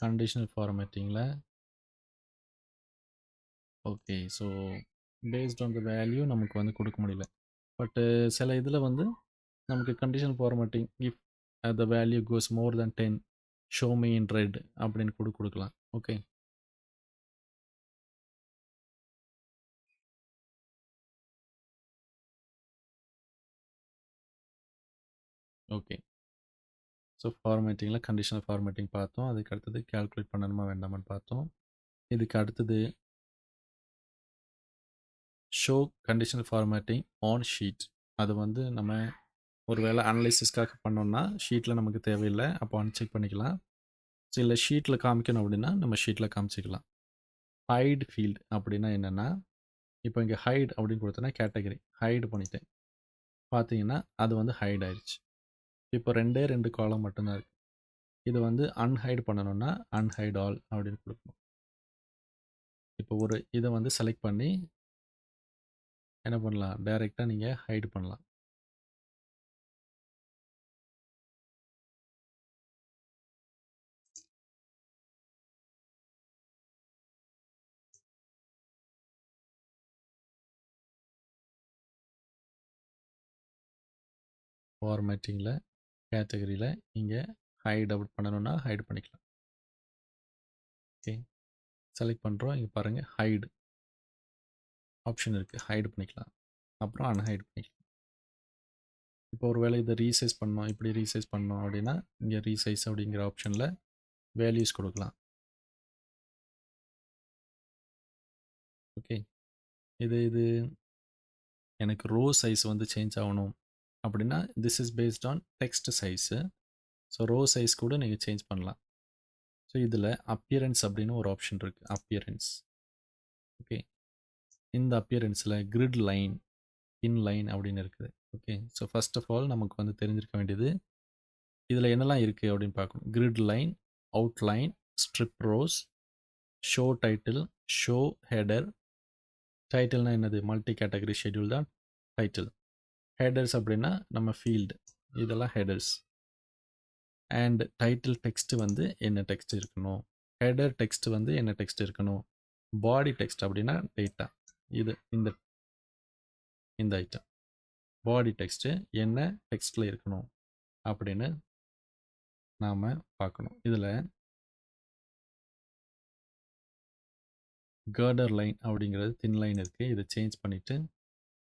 கண்டிஷனல் ஃபார்மேட்டிங்கில் okay. So based on the value நமக்கு வந்து கொடுக்க முடியல. பட்டு சில இதில் வந்து நமக்கு conditional formatting if the value goes more than 10 show me in red அப்படின்னு கொடுக்கலாம். ஓகே. ஓகே. ஸோ ஃபார்மேட்டிங்கில் கண்டிஷனல் ஃபார்மேட்டிங் பார்த்தோம். அதுக்கு அடுத்தது கால்குலேட் பண்ணணுமா வேண்டாமான்னு பார்த்தோம். இதுக்கு அடுத்தது show conditional formatting on sheet. அது வந்து நம்ம ஒரு வேளை அனலைசிஸ்க்காக பண்ணோம்னா ஷீட்டில் நமக்கு தேவையில்லை, அப்போ அன்செக் பண்ணிக்கலாம். ஸோ இல்லை ஷீட்டில் காமிக்கணும் அப்படின்னா நம்ம ஷீட்டில் காமிச்சிக்கலாம். ஹைட் ஃபீல்டு அப்படின்னா என்னென்னா, இப்போ இங்கே ஹைட் அப்படின்னு கொடுத்தோன்னா கேட்டகரி ஹைடு பண்ணிட்டேன். பார்த்தீங்கன்னா அது வந்து ஹைட் ஆயிடுச்சு. இப்போ 2 2 காலம் மட்டும்தான் இருக்கு. இது வந்து அன்ஹைட் பண்ணணும்னா அன்ஹைட் ஆல் அப்படின்னு கொடுக்கணும். இப்போ ஒரு இதை வந்து செலக்ட் பண்ணி என்ன பண்ணலாம், டைரெக்டாக நீங்கள் ஹைட் பண்ணலாம். ஃபார்மேட்டிங்கில் கேட்டகரியில் இங்கே ஹைட் அவுட் பண்ணணும்னா ஹைட் பண்ணிக்கலாம். ஓகே, செலக்ட் பண்ணுறோம். இங்கே பாருங்கள் ஹைடு ஆப்ஷன் இருக்குது, ஹைடு பண்ணிக்கலாம். அப்புறம் அன்ஹைட் பண்ணிக்கலாம். இப்போ ஒரு வேளை இதை ரீசைஸ் பண்ணோம், இப்படி ரீசைஸ் பண்ணோம் அப்படின்னா இங்கே ரீசைஸ் அப்படிங்கிற ஆப்ஷனில் வேல்யூஸ் கொடுக்கலாம். ஓகே, இது எனக்கு ரோ சைஸ் வந்து சேஞ்ச் ஆகணும் அப்படின்னா this is based on text size. So row size கூட நீங்கள் சேஞ்ச் பண்ணலாம். ஸோ இதில் அப்பியரன்ஸ் அப்படின்னு ஒரு ஆப்ஷன் இருக்குது, அப்பியரன்ஸ். ஓகே, இந்த அப்பியரன்ஸில் கிரிட் லைன், இன்லைன் அப்படின்னு இருக்குது. Okay, so first of all நமக்கு வந்து தெரிஞ்சிருக்க வேண்டியது இதில் என்னெல்லாம் இருக்குது அப்படின்னு பார்க்கணும். Grid line, outline, strip rows, show title, show header. டைட்டில்னா என்னது, மல்டி கேட்டகரி ஷெட்யூல் தான் டைட்டில். ஹெடர்ஸ் அப்படின்னா நம்ம ஃபீல்டு, இதெல்லாம் ஹெடர்ஸ். அண்ட் டைட்டில் டெக்ஸ்ட் வந்து என்ன டெக்ஸ்ட் இருக்கணும், ஹெடர் டெக்ஸ்ட் வந்து என்ன டெக்ஸ்ட் இருக்கணும், பாடி டெக்ஸ்ட் அப்படின்னா டேட்டா, இது இந்த இந்த ஐட்டம் பாடி டெக்ஸ்ட்டு என்ன டெக்ஸ்ட்டில் இருக்கணும் அப்படின்னு நாம் பார்க்கணும். இதில் கேர்டர் லைன் அப்படிங்கிறது தின் லைன் இருக்குது, இதை சேஞ்ச் பண்ணிவிட்டு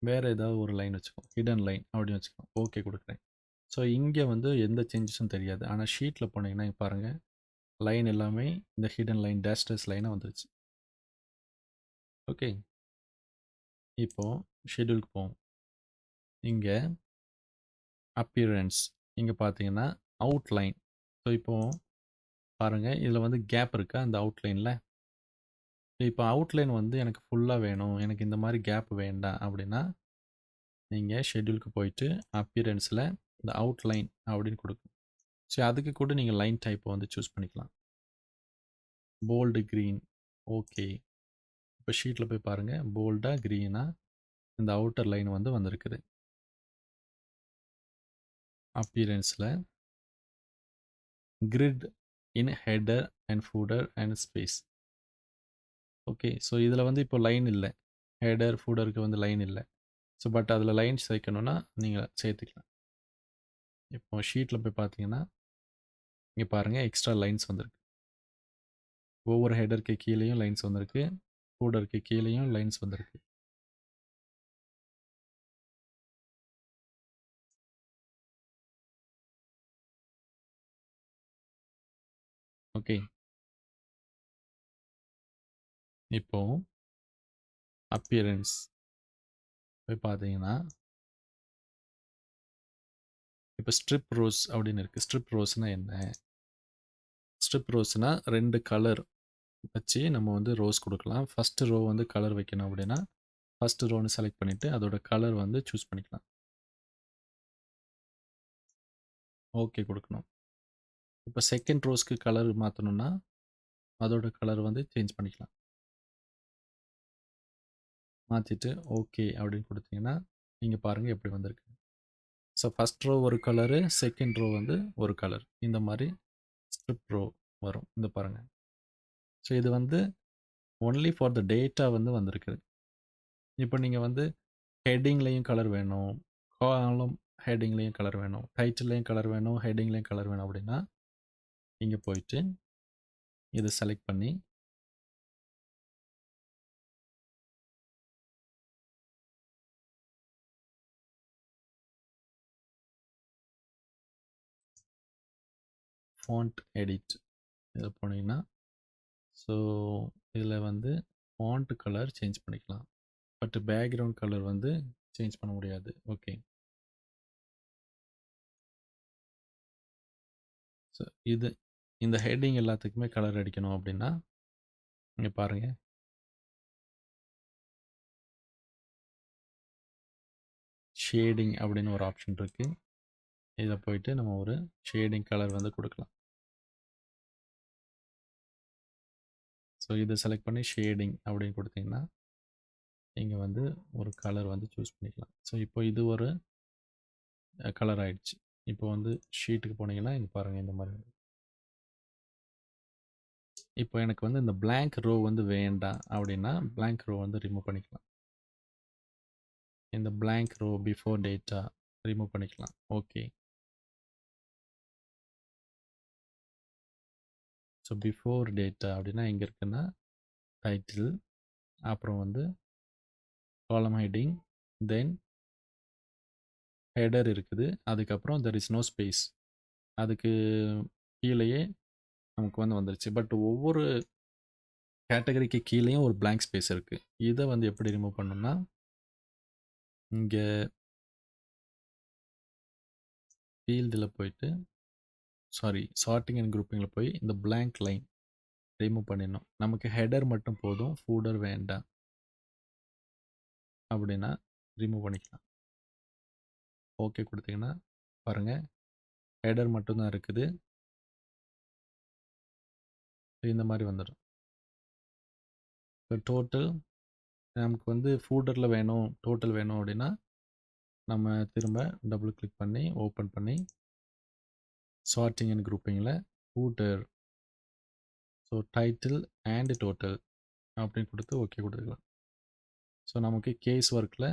வேறு ஏதாவது ஒரு லைன் வச்சுக்கோம், ஹிடன் லைன் அப்படின்னு வச்சுக்கோம். ஓகே கொடுக்குறேன். ஸோ இங்கே வந்து எந்த சேஞ்சஸும் தெரியாது. ஆனால் ஷீட்டில் போனீங்கன்னா இங்கே பாருங்கள் லைன் எல்லாமே இந்த ஹிடன் லைன் டேஷ்டஸ் லைனாக வந்துருச்சு. ஓகே, இப்போது ஷெட்யூலுக்கு போவோம். இங்கே அப்பியரன்ஸ் இங்கே பார்த்தீங்கன்னா அவுட்லைன். ஸோ இப்போது பாருங்கள் இதில் வந்து கேப் இருக்கா அந்த அவுட்லைனில். இப்போ அவுட்லைன் வந்து எனக்கு ஃபுல்லாக வேணும், எனக்கு இந்த மாதிரி கேப் வேண்டாம் அப்படின்னா நீங்கள் ஷெட்யூலுக்கு போயிட்டு அப்பியரன்ஸில் இந்த அவுட்லைன் அப்படின்னு கொடுக்கணும். ஸோ அதுக்கு கூட நீங்கள் லைன் டைப்பை வந்து சூஸ் பண்ணிக்கலாம். Bolt green. ஓகே, இப்போ ஷீட்டில் போய் பாருங்கள் போல்டாக க்ரீனாக இந்த அவுட்டர் லைன் வந்து வந்திருக்குது. அப்பியரன்ஸில் grid in header and footer and space. Okay, so இதில் வந்து இப்போ லைன் இல்லை, ஹெடர் ஃபூடருக்கு வந்து லைன் இல்லை. ஸோ பட் அதில் லைன் சேர்க்கணுன்னா நீங்கள் சேர்த்துக்கலாம். இப்போ ஷீட்டில் போய் பார்த்தீங்கன்னா இங்கே பாருங்கள் எக்ஸ்ட்ரா லைன்ஸ் வந்திருக்கு. ஒவ்வொரு ஹெடருக்கு கீழேயும் லைன்ஸ் வந்திருக்கு, ஃபூடருக்கு கீழேயும் லைன்ஸ் வந்திருக்கு. ஓகே, இப்போ அப்பியரன்ஸ் போய் பார்த்தீங்கன்னா இப்போ ஸ்ட்ரிப் ரோஸ் அப்படின்னு இருக்குது. ஸ்ட்ரிப் ரோஸ்னால் என்ன, ஸ்ட்ரிப் ரோஸ்னால் 2 கலர் வச்சு நம்ம வந்து ரோஸ் கொடுக்கலாம். ஃபஸ்ட்டு ரோ வந்து கலர் வைக்கணும் அப்படின்னா ஃபஸ்ட்டு ரோன்னு செலக்ட் பண்ணிவிட்டு அதோட கலர் வந்து சூஸ் பண்ணிக்கலாம். ஓகே கொடுக்கணும். இப்போ செகண்ட் ரோஸ்க்கு கலர் மாற்றணுன்னா அதோட கலர் வந்து சேஞ்ச் பண்ணிக்கலாம். மாற்றிட்டு ஓகே அப்படின்னு கொடுத்தீங்கன்னா நீங்கள் பாருங்கள் எப்படி வந்திருக்கு. ஸோ ஃபஸ்ட் ரோ ஒரு கலரு, செகண்ட் ரோ வந்து ஒரு கலர், இந்த மாதிரி ஸ்ட்ரிப் ரோ வரும். இந்த பாருங்கள். ஸோ இது வந்து ஒன்லி ஃபார் த டேட்டா வந்து வந்திருக்குது. இப்போ நீங்கள் வந்து ஹெட்டிங்லேயும் கலர் வேணும், காலம் ஹெட்டிங்லேயும் கலர் வேணும், டைட்டில்லையும் கலர் வேணும், ஹெட்டிங்லேயும் கலர் வேணும் அப்படின்னா இங்கே போயிட்டு இதை செலக்ட் பண்ணி ஃபாண்ட் எடிட் இதில் போனீங்கன்னா ஸோ இதில் வந்து ஃபாண்ட் கலர் சேஞ்ச் பண்ணிக்கலாம். பட் பேக்ரவுண்ட் கலர் வந்து சேஞ்ச் பண்ண முடியாது. ஓகே, ஸோ இது இந்த ஹெட்டிங் எல்லாத்துக்குமே கலர் அடிக்கணும் அப்படின்னா இங்கே பாருங்கள் ஷேடிங் அப்படின்னு ஒரு ஆப்ஷன் இருக்குது. இதில் போயிட்டு நம்ம ஒரு ஷேடிங் கலர் வந்து கொடுக்கலாம். ஸோ இதை செலக்ட் பண்ணி ஷேடிங் அப்படின்னு கொடுத்தீங்கன்னா இங்கே வந்து ஒரு கலர் வந்து சூஸ் பண்ணிக்கலாம். ஸோ இப்போ இது ஒரு கலர் ஆயிடுச்சு. இப்போ வந்து ஷீட்டுக்கு போனீங்கன்னா இங்கே பாருங்கள் இந்த மாதிரி. இப்போ எனக்கு வந்து இந்த blank ரோ வந்து வேண்டாம் அப்படின்னா blank ரோ வந்து ரிமூவ் பண்ணிக்கலாம். இந்த blank row before data remove பண்ணிக்கலாம். ஓகே. ஸோ பிஃபோர் டேட்டா அப்படின்னா எங்கே இருக்குன்னா டைட்டில், அப்புறம் வந்து காலம் ஹெட்டிங், தென் ஹெடர் இருக்குது, அதுக்கப்புறம் தெர் இஸ் நோ ஸ்பேஸ். அதுக்கு கீழேயே நமக்கு வந்து வந்துருச்சு. பட் ஒவ்வொரு கேட்டகரிக்கு கீழேயும் ஒரு blank ஸ்பேஸ் இருக்குது. இதை வந்து எப்படி ரிமூவ் பண்ணணும்னா இங்கே ஃபீல்டில் போயிட்டு சார்ட்டிங் அண்ட் குரூப்பிங்கில் போய் இந்த blank லைன் ரிமூவ் பண்ணிடணும். நமக்கு ஹெடர் மட்டும் போதும், ஃபூடர் வேண்டாம் அப்படின்னா ரிமூவ் பண்ணிக்கலாம். ஓகே கொடுத்தீங்கன்னா பாருங்கள் ஹெடர் மட்டும்தான் இருக்குது. இந்த மாதிரி வந்துடும். இப்போ டோட்டல் நமக்கு வந்து ஃபூடரில் வேணும், டோட்டல் வேணும் அப்படின்னா நம்ம திரும்ப டபுள் கிளிக் பண்ணி ஓப்பன் பண்ணி சார்ட்டிங் அண்ட் குரூப்பிங்கில் footer, so title and total அப்படின்னு கொடுத்து ஓகே கொடுத்துக்கலாம். ஸோ நமக்கு கேஸ் ஒர்க்கில்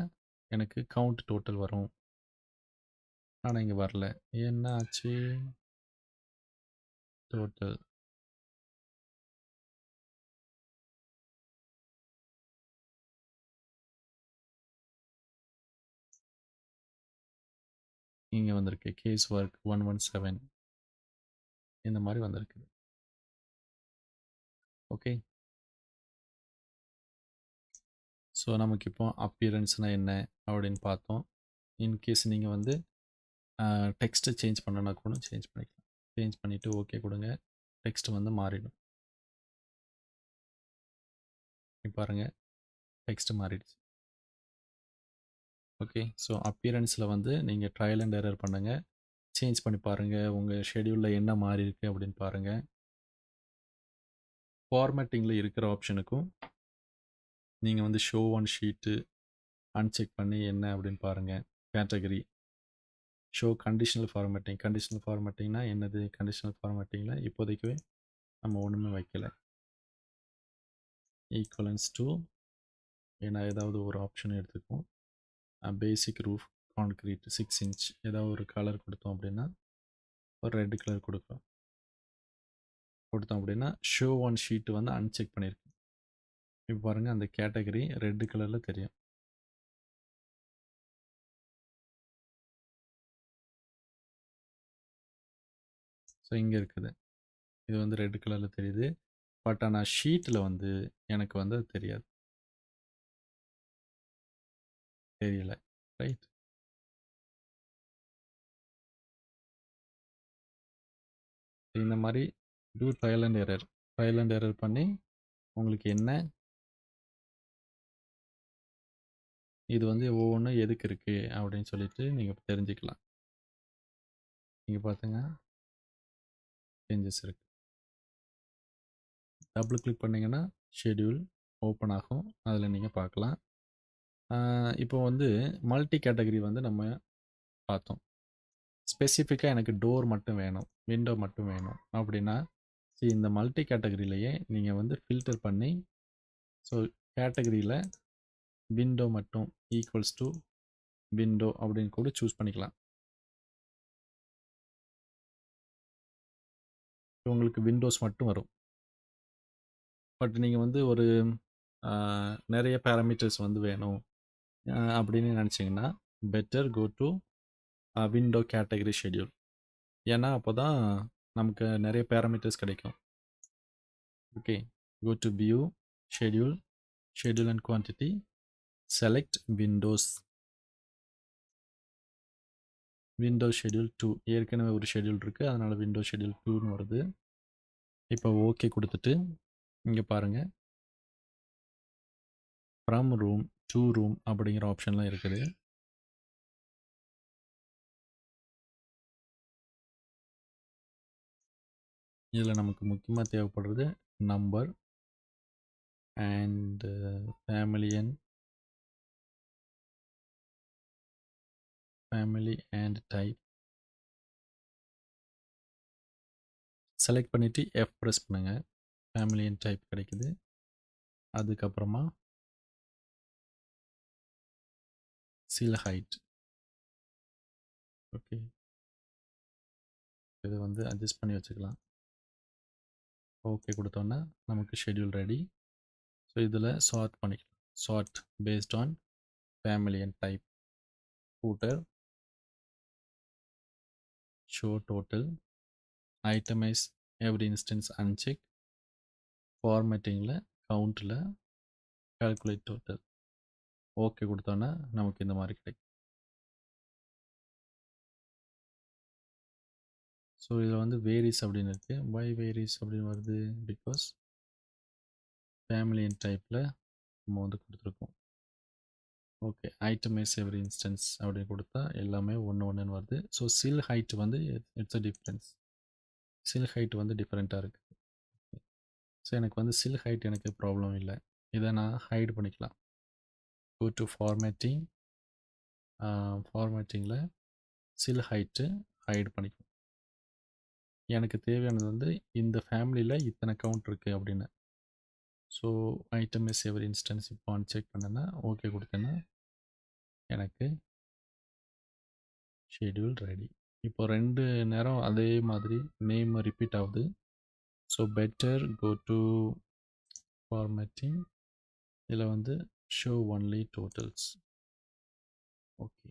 எனக்கு கவுண்ட் டோட்டல் வரும். ஆனால் இங்கே வரல. என்ன ஆச்சு? டோட்டல் இங்கே வந்திருக்கு. கேஸ் ஒர்க் 117 இந்த மாதிரி வந்திருக்கு. ஓகே. ஸோ நமக்கு இப்போ அப்பியரன்ஸ்னால் என்ன அப்படின்னு பார்த்தோம். இன்கேஸ் நீங்கள் வந்து டெக்ஸ்ட்டை சேஞ்ச் பண்ணனா கூட சேஞ்ச் பண்ணிக்கலாம். சேஞ்ச் பண்ணிவிட்டு ஓகே கொடுங்க. டெக்ஸ்ட் வந்து மாறிடும். இப்போ பாருங்கள் டெக்ஸ்ட் மாறிடுச்சு. ஓகே. ஸோ அப்பியரன்ஸில் வந்து நீங்கள் ட்ரையல் அண்ட் எரர் பண்ணுங்கள். சேஞ்ச் பண்ணி பாருங்கள். உங்கள் ஷெடியூலில் என்ன மாறி இருக்குது அப்படின்னு பாருங்கள். ஃபார்மேட்டிங்கில் இருக்கிற ஆப்ஷனுக்கும் நீங்கள் வந்து ஷோ ஒன் ஷீட்டு அன்செக் பண்ணி என்ன அப்படின்னு பாருங்கள். கேட்டகரி ஷோ கண்டிஷனல் ஃபார்மேட்டிங்னா என்னது? கண்டிஷனல் ஃபார்மேட்டிங்கில் இப்போதைக்கு நம்ம ஒன்றுமே வைக்கல. ஈக்குவலன்ஸ் டு ஏன்னா ஏதாவது ஒரு ஆப்ஷன் எடுத்துக்குவோம். பேசிக் ரூஃப் கான்க்ரீட் 6 இன்ச் ஏதாவது ஒரு கலர் கொடுத்தோம் அப்படின்னா ஒரு ரெட் கலர் கொடுத்தோம் அப்படின்னா ஷோ ஒன் ஷீட் வந்து அன்செக் பண்ணியிருக்கு. இப்போ பாருங்கள் அந்த கேட்டகரி ரெட் கலரில் தெரியும். ஸோ இங்கே இருக்குது. இது வந்து ரெட் கலரில் தெரியுது. பட் ஆனால் ஷீட்டில் வந்து எனக்கு வந்து அது தெரியாது, தெரியல. ரைட். இந்த மாதிரி டூ ட்ரையல் அண்ட் எரர் பண்ணி உங்களுக்கு என்ன இது வந்து ஒவ்வொன்றும் எதுக்கு இருக்குது அப்படின்னு சொல்லிட்டு நீங்கள் தெரிஞ்சுக்கலாம். நீங்கள் பார்த்துங்க சேஞ்சஸ் இருக்குது. டபுள் கிளிக் பண்ணிங்கன்னா ஷெடியூல் ஓப்பன் ஆகும். அதில் நீங்கள் பார்க்கலாம். இப்போ வந்து மல்டி கேட்டகரி வந்து நம்ம பார்த்தோம். ஸ்பெசிஃபிக்காக எனக்கு டோர் மட்டும் வேணும், விண்டோ மட்டும் வேணும் அப்படின்னா இந்த மல்டி கேட்டகரியிலையே நீங்கள் வந்து ஃபில்டர் பண்ணி ஸோ கேட்டகரியில் விண்டோ மட்டும் ஈக்குவல்ஸ் டு விண்டோ அப்படின்னு கூட சூஸ் பண்ணிக்கலாம். உங்களுக்கு விண்டோஸ் மட்டும் வரும். பட் நீங்கள் வந்து ஒரு நிறைய பேராமீட்டர்ஸ் வந்து வேணும் அப்படின்னு நினச்சிங்கன்னா better go to window category schedule. ஏன்னா அப்போ தான் நமக்கு நிறைய பேராமீட்டர்ஸ் கிடைக்கும். Okay. Go to view schedule and quantity, select windows schedule 2. ஏற்கனவே ஒரு ஷெடியூல் இருக்குது, அதனால் விண்டோ ஷெடியூல் 2ன்னு வருது. இப்போ ஓகே கொடுத்துட்டு இங்கே பாருங்கள் ஃப்ரம் ரூம் டு ரூம் அப்படிங்கிற ஆப்ஷன்லாம் இருக்குது. இதில் நமக்கு முக்கியமாக தேவைப்படுறது number and family and type. Select பண்ணிவிட்டு F ப்ரெஸ் பண்ணுங்கள். ஃபேமிலி அண்ட் டைப் கிடைக்குது. அதுக்கப்புறமா சில் ஹைட். ஓகே, இதை வந்து அட்ஜஸ்ட் பண்ணி வச்சுக்கலாம். ஓகே கொடுத்தோன்னா நமக்கு ஷெட்யூல் ரெடி. ஸோ இதில் சார்ட் பண்ணிக்கலாம். Sort based on family and type. Footer, show total, itemize every instance uncheck, ஃபார்மேட்டிங்கில் கவுண்டில் கால்குலேட் டோட்டல். ஓகே கொடுத்தோன்னா நமக்கு இந்த மாதிரி கிடைக்கும். ஸோ இதில் வந்து வேரிஸ் அப்படின்னு இருக்குது. வை வேரிஸ் அப்படின்னு வருது? பிகாஸ் ஃபேமிலி அண்ட் டைப்பில் நம்ம வந்து கொடுத்துருக்கோம். ஓகே, ஐட்டமைஸ் எவ்ரி இன்ஸ்டன்ஸ் அப்படின்னு கொடுத்தா எல்லாமே ஒன்று வருது. ஸோ சில் ஹைட் வந்து it's a difference. Sill height வந்து டிஃப்ரெண்ட்டாக இருக்குது. ஸோ எனக்கு வந்து சில் ஹைட் எனக்கு ப்ராப்ளம் இல்லை. இதை நான் ஹைட் பண்ணிக்கலாம். Go to formatting. ஃபார்மேட்டிங்கில் சில் ஹைட்டு ஹைட் பண்ணிக்கலாம். எனக்கு தேவையானது வந்து இந்த ஃபேமிலியில் இத்தனை கவுண்ட் இருக்குது அப்படின்னு. So item is every instance இப்போ அன்செக் பண்ணேன்னா ஓகே கொடுத்தேன்னா எனக்கு ஷெட்யூல் ரெடி. இப்போ 2 நேரம் அதே மாதிரி நேம் ரிப்பீட் ஆகுது. So better go to formatting. இதில் வந்து show only totals. Okay,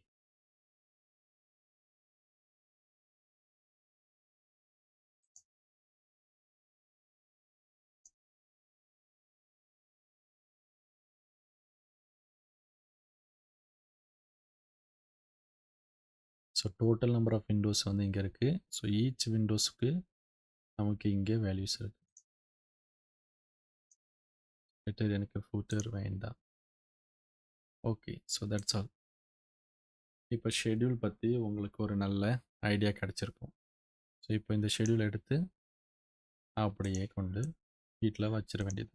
so total number of windows வந்து இங்கே இருக்குது. ஸோ ஈச் விண்டோஸுக்கு நமக்கு இங்கே வேல்யூஸ் இருக்குது. பெட்டர் எனக்கு ஃபூட்டர் வேண்டாம். Okay, so that's all. இப்போ ஷெட்யூல் பற்றி உங்களுக்கு ஒரு நல்ல ஐடியா கிடச்சிருக்கும். ஸோ இப்போ இந்த ஷெட்யூல் எடுத்து அப்படியே கொண்டு வீட்டில் வச்சிட வேண்டியது.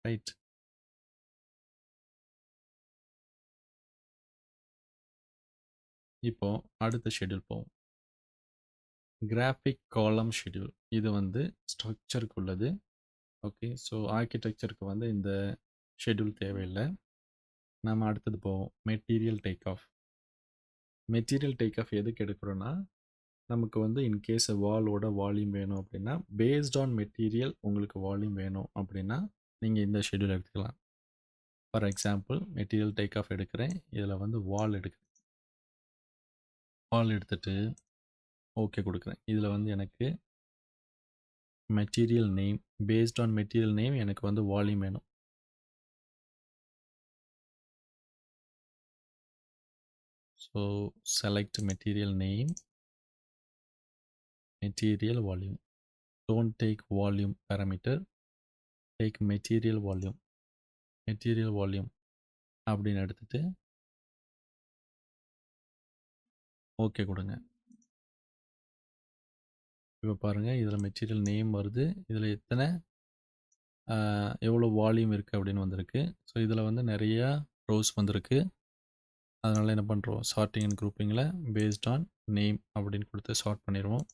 ரைட். இப்போ அடுத்த ஷெட்யூல் போவோம். கிராஃபிக் காலம் ஷெட்யூல். இது வந்து ஸ்ட்ரக்சருக்கு உள்ளது. ஓகே, ஸோ ஆர்கிடெக்சருக்கு வந்து இந்த ஷெட்யூல் தேவையில்லை. நம்ம அடுத்தது போவோம். Material take of. Material take of எதுக்கு எடுக்கிறோன்னா, நமக்கு வந்து இன்கேஸ் வாலோட வால்யூம் வேணும் அப்படின்னா, பேஸ்ட் ஆன் மெட்டீரியல் உங்களுக்கு வால்யூம் வேணும் அப்படின்னா நீங்கள் இந்த ஷெட்யூல் எடுத்துக்கலாம். For example material take of எடுக்கிறேன். இதில் வந்து வால் எடுக்கிறேன். வால் எடுத்துட்டு ஓகே கொடுக்குறேன். இதில் வந்து எனக்கு material name, based on material name எனக்கு வந்து வால்யூம் வேணும். So select material name, material volume. Don't take volume parameter, take material volume. Material volume அப்படின்னு எடுத்துட்டு ஓகே கொடுங்க. இப்போ பாருங்கள், இதில் மெட்டீரியல் நேம் வருது. இதில் எவ்வளோ வால்யூம் இருக்குது அப்படின்னு வந்திருக்கு. ஸோ இதில் வந்து நிறையா ரோஸ் வந்திருக்கு. அதனால் என்ன பண்ணுறோம், சார்ட்டிங் அண்ட் குரூப்பிங்கில் பேஸ்ட் ஆன் நேம் அப்படின்னு கொடுத்து சார்ட் பண்ணிடுவோம்.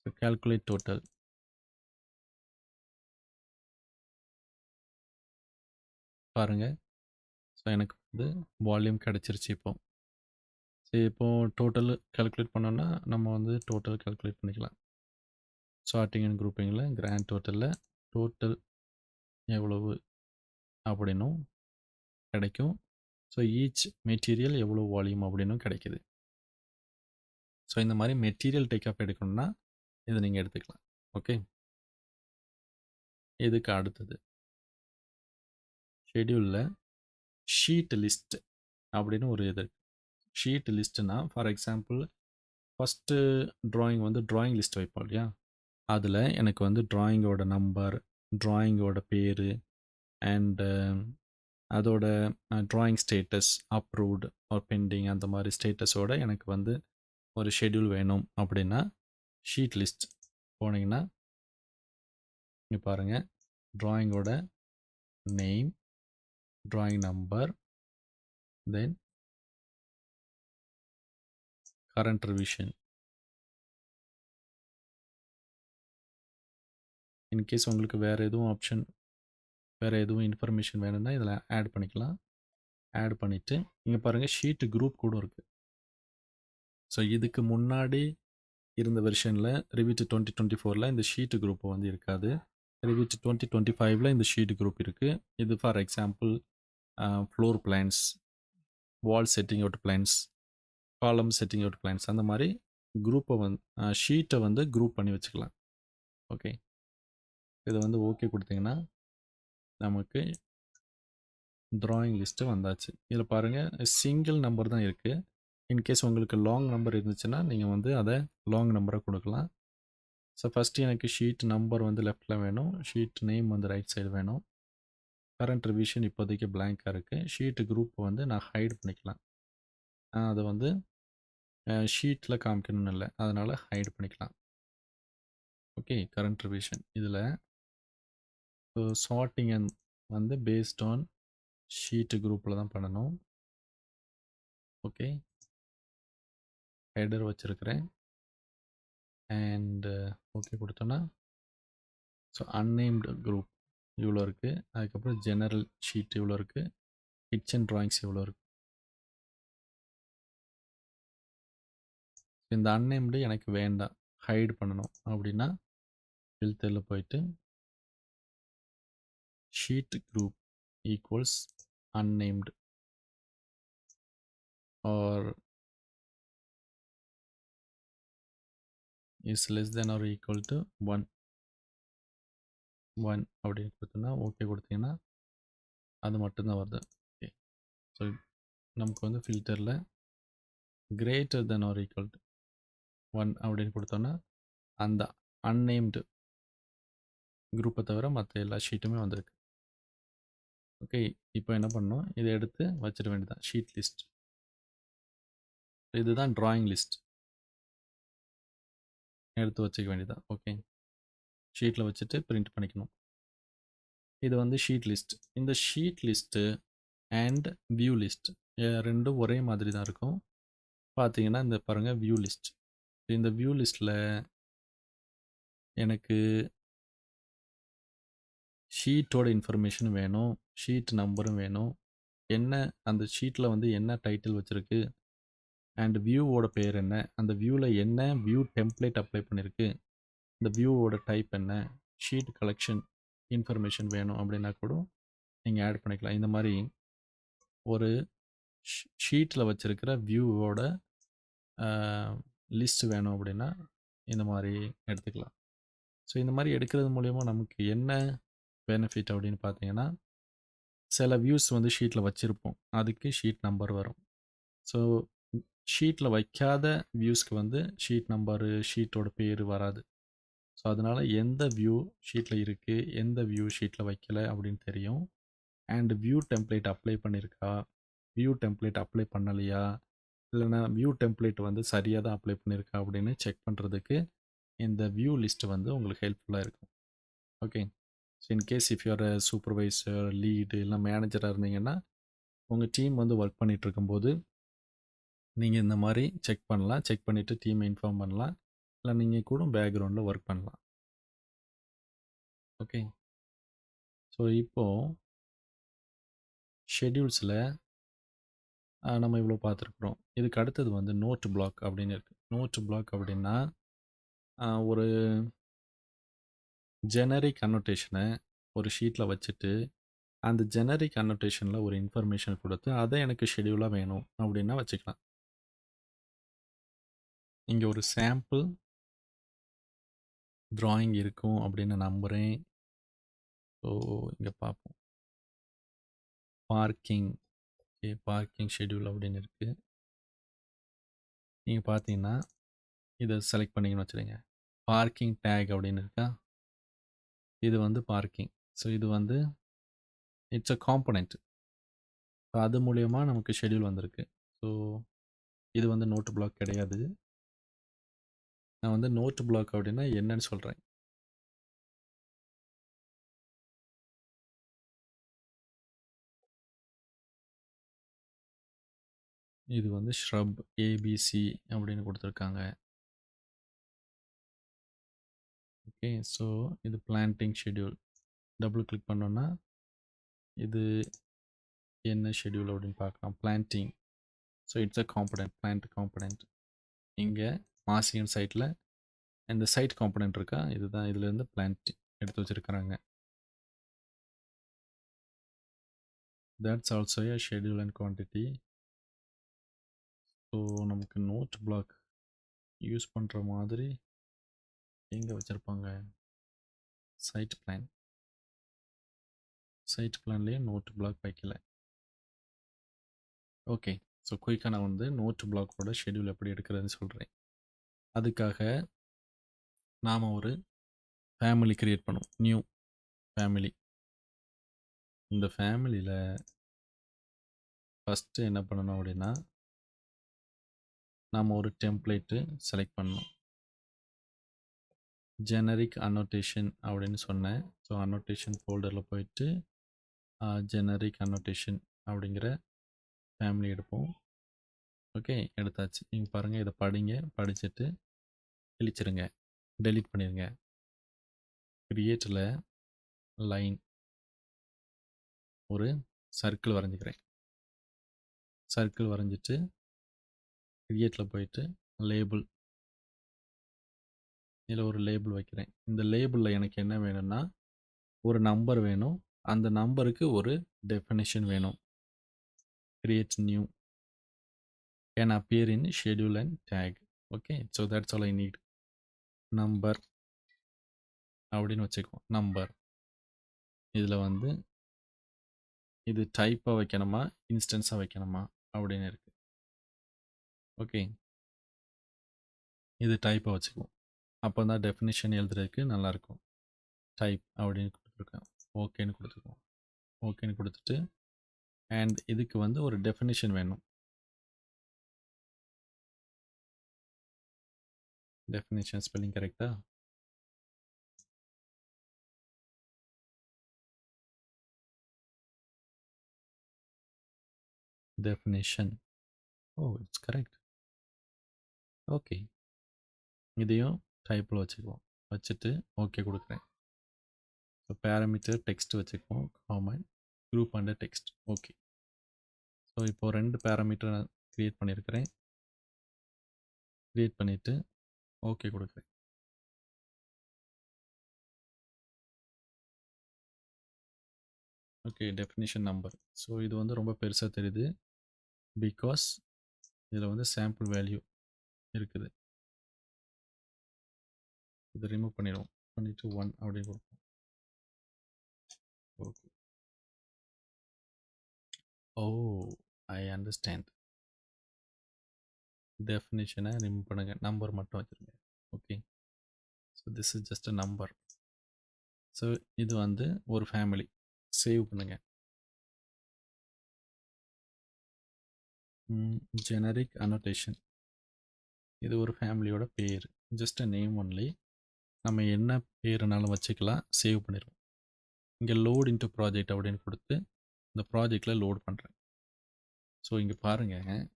So calculate total. பாருங்கள், ஸோ எனக்கு வந்து வால்யூம் கிடச்சிருச்சு. இப்போ சரி, இப்போது டோட்டல் கால்குலேட் பண்ணோன்னா நம்ம வந்து டோட்டல் கால்குலேட் பண்ணிக்கலாம். சார்ட்டிங் அண்ட் குரூப்பிங்கில் கிராண்ட் டோட்டலில் டோட்டல் எவ்வளவு அப்படின்னும் கிடைக்கும். ஸோ ஈச் மெட்டீரியல் எவ்வளோ வால்யூம் அப்படின்னும் கிடைக்குது. ஸோ இந்த மாதிரி மெட்டீரியல் டேக்அப் எடுக்கணும்னா இதை நீங்கள் எடுத்துக்கலாம். ஓகே, இதுக்கு அடுத்தது ஷெட்யூலில் ஷீட் லிஸ்ட் அப்படின்னு ஒரு இது. ஷீட் லிஸ்ட்டுனா ஃபார் எக்ஸாம்பிள் ஃபஸ்ட்டு ட்ராயிங் வந்து ட்ராயிங் லிஸ்ட் வைப்போம் இல்லையா, அதில் எனக்கு வந்து ட்ராயிங்கோட நம்பர், ட்ராயிங்கோட பேர் அண்டு அதோட drawing status, approved R bending அந்த மாதிரி ஸ்டேட்டஸோட எனக்கு வந்து ஒரு ஷெட்யூல் வேணும் அப்படின்னா ஷீட் லிஸ்ட் போனீங்கன்னா இங்கே பாருங்கள், ட்ராயிங்கோட நேம், ட்ராயிங் நம்பர், தென் கரண்ட் ரிவிஷன். இன்கேஸ் உங்களுக்கு வேறு எதுவும் ஆப்ஷன், வேறு எதுவும் இன்ஃபர்மேஷன் வேணும்னா இதில் ஆட் பண்ணிக்கலாம். ஆட் பண்ணிவிட்டு இங்கே பாருங்கள் ஷீட்டு குரூப் கூட இருக்குது. ஸோ இதுக்கு முன்னாடி இருந்த வெர்ஷனில் ரிவிட் 2024 இந்த ஷீட்டு குரூப் வந்து இருக்காது. ரிவிட் 2025 இந்த ஷீட் குரூப் இருக்குது. இது for example floor plans, wall setting out plans, column setting out plans, அந்த மாதிரி குரூப்பை வந்து ஷீட்டை வந்து குரூப் பண்ணி வச்சுக்கலாம். ஓகே, இதை வந்து ஓகே கொடுத்தீங்கன்னா நமக்கு ட்ராயிங் லிஸ்ட்டு வந்தாச்சு. இதில் பாருங்கள் சிங்கிள் நம்பர் தான் இருக்குது. இன்கேஸ் உங்களுக்கு லாங் நம்பர் இருந்துச்சுன்னா நீங்கள் வந்து அதை லாங் நம்பரை கொடுக்கலாம். ஸோ ஃபஸ்ட்டு எனக்கு ஷீட் நம்பர் வந்து லெஃப்ட்டில் வேணும், ஷீட் நேம் வந்து ரைட் சைடு வேணும். கரண்ட் ரிவிஷன் இப்போதைக்கு பிளாங்காக இருக்குது. ஷீட்டு குரூப் வந்து நான் ஹைட் பண்ணிக்கலாம். அதை வந்து ஷீட்டில் காமிக்கணும்னு இல்லை, அதனால் ஹைட் பண்ணிக்கலாம். ஓகே, கரண்ட் ரிவிஷன் இதில் சார்ட்டிங் வந்து பேஸ்ட் ஆன் ஷீட்டு குரூப்பில் தான் பண்ணணும். ஓகே, ஹெடர் வச்சுருக்கிறேன் அண்டு ஓகே கொடுத்தோன்னா ஸோ அன்னேம்டு குரூப் இவ்வளோ இருக்குது. அதுக்கப்புறம் ஜெனரல் ஷீட் இவ்வளோ இருக்குது, கிச்சன் ட்ராயிங்ஸ் இவ்வளோ இருக்குது. இந்த அன்னேம்டு எனக்கு வேண்டாம், ஹைட் பண்ணணும் அப்படின்னா ஃபில்டரில் போயிட்டு sheet group equals unnamed or is less than or equal to 1 அப்படின்னு கொடுத்தோன்னா ஓகே கொடுத்தீங்கன்னா அது மட்டும்தான் வருது. ஓகே, ஸோ நமக்கு வந்து ஃபில்டரில் greater than or equal to 1 அப்படின்னு கொடுத்தோன்னா அந்த அன்னேம்டு குரூப்பை தவிர மற்ற எல்லா ஷீட்டுமே வந்திருக்கு. ஓகே, இப்போ என்ன பண்ணணும், இதை எடுத்து வச்சிட வேண்டியதான் ஷீட் லிஸ்ட். இதுதான் ட்ராயிங் லிஸ்ட், எடுத்து வச்சுக்க வேண்டியதான். ஓகே, ஷீட்டில் வச்சுட்டு பிரிண்ட் பண்ணிக்கணும். இது வந்து ஷீட் லிஸ்ட். இந்த sheet list and view list ரெண்டும் ஒரே மாதிரி தான் இருக்கும். பார்த்தீங்கன்னா இந்த பாருங்கள் வியூ லிஸ்ட். இந்த வியூ லிஸ்ட்டில் எனக்கு ஷீட்டோட இன்ஃபர்மேஷன் வேணும், ஷீட் நம்பரும் வேணும், என்ன அந்த ஷீட்டில் வந்து என்ன டைட்டில் வச்சுருக்கு அண்ட் வியூவோட பேர் என்ன, அந்த வியூவில் என்ன வியூ டெம்ப்ளேட் அப்ளை பண்ணியிருக்கு, இந்த வியூவோட டைப் என்ன, ஷீட் கலெக்ஷன் இன்ஃபர்மேஷன் வேணும் அப்படின்னா கூட நீங்கள் ஆட் பண்ணிக்கலாம். இந்த மாதிரி ஒரு ஷீட்டில் வச்சுருக்கிற வியூவோட லிஸ்ட் வேணும் அப்படின்னா இந்த மாதிரி எடுத்துக்கலாம். ஸோ இந்த மாதிரி எடுக்கிறது மூலிமா நமக்கு என்ன பெனிஃபிட் அப்படின்னு பார்த்தீங்கன்னா, சில வியூஸ் வந்து ஷீட்டில் வச்சுருப்போம், அதுக்கு ஷீட் நம்பர் வரும். ஸோ ஷீட்டில் வைக்காத வியூஸ்க்கு வந்து ஷீட் நம்பரு, ஷீட்டோட பேர் வராது. ஸோ அதனால் எந்த வியூ ஷீட்டில் இருக்குது, எந்த வியூ ஷீட்டில் வைக்கலை அப்படின்னு தெரியும். அண்ட் வியூ டெம்ப்ளேட் அப்ளை பண்ணியிருக்கா, வியூ டெம்ப்ளேட் அப்ளை பண்ணலையா, இல்லைனா வியூ டெம்ப்ளேட் வந்து சரியாக தான் அப்ளை பண்ணியிருக்கா அப்படின்னு செக் பண்ணுறதுக்கு இந்த வியூ லிஸ்ட்டு வந்து உங்களுக்கு ஹெல்ப்ஃபுல்லாக இருக்கும். Okay, so in case if you're supervisor, lead இல்லை மேனேஜராக இருந்தீங்கன்னா உங்கள் டீம் வந்து ஒர்க் பண்ணிகிட்டு இருக்கும்போது நீங்கள் இந்த மாதிரி செக் பண்ணலாம். செக் பண்ணிவிட்டு டீமை இன்ஃபார்ம் பண்ணலாம், இல்லை நீங்கள் கூட பேக்ரவுண்டில் ஒர்க் பண்ணலாம். ஓகே, ஸோ இப்போது ஷெட்யூல்ஸில் நம்ம இவ்வளோ பார்த்துருக்குறோம். இதுக்கு அடுத்தது வந்து நோட் பிளாக் அப்படின்னு இருக்குது. நோட் பிளாக் அப்படின்னா ஒரு ஜெனரிக் அன்னோட்டேஷனை ஒரு ஷீட்டில் வச்சுட்டு அந்த ஜெனரிக் அன்னோட்டேஷனில் ஒரு இன்ஃபர்மேஷன் கொடுத்து அதை எனக்கு ஷெட்யூலாக வேணும் அப்படின்னா வச்சுக்கலாம். இங்கே ஒரு சாம்பிள் ட்ராயிங் இருக்கும் அப்படின்னு நம்புகிறேன். ஸோ இங்கே பார்ப்போம், பார்க்கிங். ஓகே, பார்க்கிங் ஷெட்யூல் அப்படின்னு இருக்குது. நீங்கள் பார்த்தீங்கன்னா இதை செலக்ட் பண்ணிங்கன்னு வச்சுருங்க. பார்க்கிங் டேக் அப்படின்னு இருக்கா, இது வந்து பார்க்கிங். ஸோ இது வந்து இட்ஸ் அ காம்பனண்ட். ஸோ அது மூலயமா நமக்கு ஷெட்யூல் வந்திருக்கு. ஸோ இது வந்து நோட் பிளாக் கிடையாது. நான் வந்து நோட் பிளாக் அப்படின்னா என்னன்னு சொல்கிறேன். இது வந்து shrub ஏபிசி அப்படின்னு கொடுத்துருக்காங்க. ஓகே, ஸோ இது பிளான்டிங் ஷெட்யூல். டபுள் கிளிக் பண்ணோன்னா இது என்ன ஷெட்யூல் அப்படின்னு பார்க்கலாம். Planting, so it's a component, plant component. இங்கே மாசியன் சைட்டில் இந்த சைட் காம்பனண்ட் இருக்கா, இதுதான் இதுலேருந்து பிளான்ட் எடுத்து வச்சுருக்கிறாங்க. That's also a schedule and quantity. So நமக்கு நோட் பிளாக் யூஸ் பண்ணுற மாதிரி எங்கே வச்சுருப்பாங்க, சைட் பிளான். சைட் பிளான்லேயே நோட் பிளாக் வைக்கல. ஓகே, ஸோ குயிக்காக நான் வந்து நோட் பிளாக்கோட ஷெட்யூல் எப்படி எடுக்கிறதுன்னு சொல்கிறேன். அதுக்காக நாம் ஒரு ஃபேமிலி க்ரியேட் பண்ணுவோம், நியூ ஃபேமிலி. இந்த ஃபேமிலியில் ஃபஸ்ட்டு என்ன பண்ணணும் அப்படின்னா, நாம் ஒரு டெம்ப்ளேட்டு செலக்ட் பண்ணணும். ஜெனரிக் அன்னோட்டேஷன் அப்படின்னு சொன்னேன். ஸோ அன்னோட்டேஷன் ஃபோல்டரில் போயிட்டு ஜெனரிக் அன்னோட்டேஷன் அப்படிங்கிற ஃபேமிலி எடுப்போம். ஓகே, எடுத்தாச்சு. நீங்கள் பாருங்கள், இதை படிங்க, படிச்சுட்டு கிழிச்சிருங்க, டெலீட் பண்ணிடுங்க. கிரியேட்டில் லைன் ஒரு சர்க்கிள் வரைஞ்சிக்கிறேன். சர்க்கிள் வரைஞ்சிட்டு கிரியேட்டில் போயிட்டு லேபிள், இதில் ஒரு லேபிள் வைக்கிறேன். இந்த லேபிளில் எனக்கு என்ன வேணும்னா, ஒரு நம்பர் வேணும், அந்த நம்பருக்கு ஒரு டெஃபினேஷன் வேணும். Create new can appear in schedule and tag. Okay, so that's all I need. Number அப்படின்னு வச்சுக்குவோம். நம்பர் இதில் வந்து இது டைப்பாக வைக்கணுமா இன்ஸ்டன்ஸாக வைக்கணுமா அப்படின்னு இருக்குது. ஓகே, இது டைப்பாக வச்சுக்குவோம். அப்போ தான் டெஃபினிஷன் எழுதுறதுக்கு நல்லாயிருக்கும். டைப் அப்படின்னு கொடுத்துருக்கேன். ஓகேன்னு கொடுத்துக்குவோம். ஓகேன்னு கொடுத்துட்டு அண்ட் இதுக்கு வந்து ஒரு டெஃபினிஷன் வேணும். டெஃபினிஷன் ஸ்பெல்லிங் கரெக்டா? Definition, O it's correct. Okay, இதையும் டைப்பில் வச்சுக்குவோம். வச்சுட்டு ஓகே கொடுக்குறேன். ஸோ பேராமீட்டர் டெக்ஸ்ட் வச்சுக்குவோம், common group under text. Okay, so இப்போது 2 பேராமீட்டர் நான் க்ரியேட் பண்ணியிருக்கிறேன். க்ரியேட் பண்ணிவிட்டு ஓகே கொடுக்குறேன். Okay, definition number. ஸோ இது வந்து ரொம்ப பெருசாக தெரியுது, பிகாஸ் இதில் வந்து சாம்பிள் வேல்யூ இருக்குது. இதை ரிமூவ் பண்ணிடுவோம். பண்ணிவிட்டு 1 அப்படின்னு கொடுப்போம். Okay, oh I understand. டெஃபினிஷனை ரிமூவ் பண்ணுங்கள், நம்பர் மட்டும் வச்சுருங்க. Okay, so this is just a number. So இது வந்து ஒரு ஃபேமிலி. சேவ் பண்ணுங்கள். ஜெனரிக் அனோட்டேஷன், இது ஒரு ஃபேமிலியோட பேர், ஜஸ்ட் அ நேம் ஒன்லி. நம்ம என்ன பேருனாலும் வச்சுக்கலாம். சேவ் பண்ணிடுவோம். இங்கே லோட் இன்ட்டு ப்ராஜெக்ட் அப்படின்னு கொடுத்து இந்த ப்ராஜெக்டில் லோட் பண்ணுறேன். ஸோ இங்கே பாருங்கள்,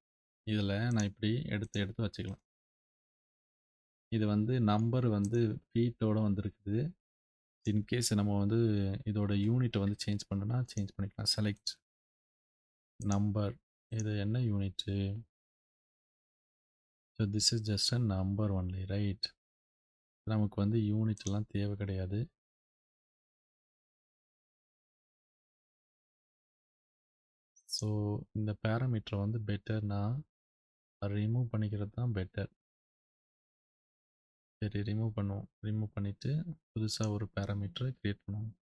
இதில் நான் இப்படி எடுத்து வச்சுக்கலாம். இது வந்து நம்பர் வந்து ஃபீட்டோட வந்துருக்குது. இன்கேஸ் நம்ம வந்து இதோட யூனிட்டை வந்து சேஞ்ச் பண்ணோன்னா சேஞ்ச் பண்ணிக்கலாம். செலக்ட் நம்பர், இது என்ன unit? So this is just a number only, right? நமக்கு வந்து யூனிட்லாம் தேவை கிடையாது. ஸோ இந்த பேராமீட்டரை வந்து பெட்டர்னா ரிமூவ் பண்ணிக்கிறது தான் பெட்டர். சரி, ரிமூவ் பண்ணுவோம். ரிமூவ் பண்ணிவிட்டு புதுசாக ஒரு பேராமீட்டரை க்ரியேட் பண்ணுவோம்.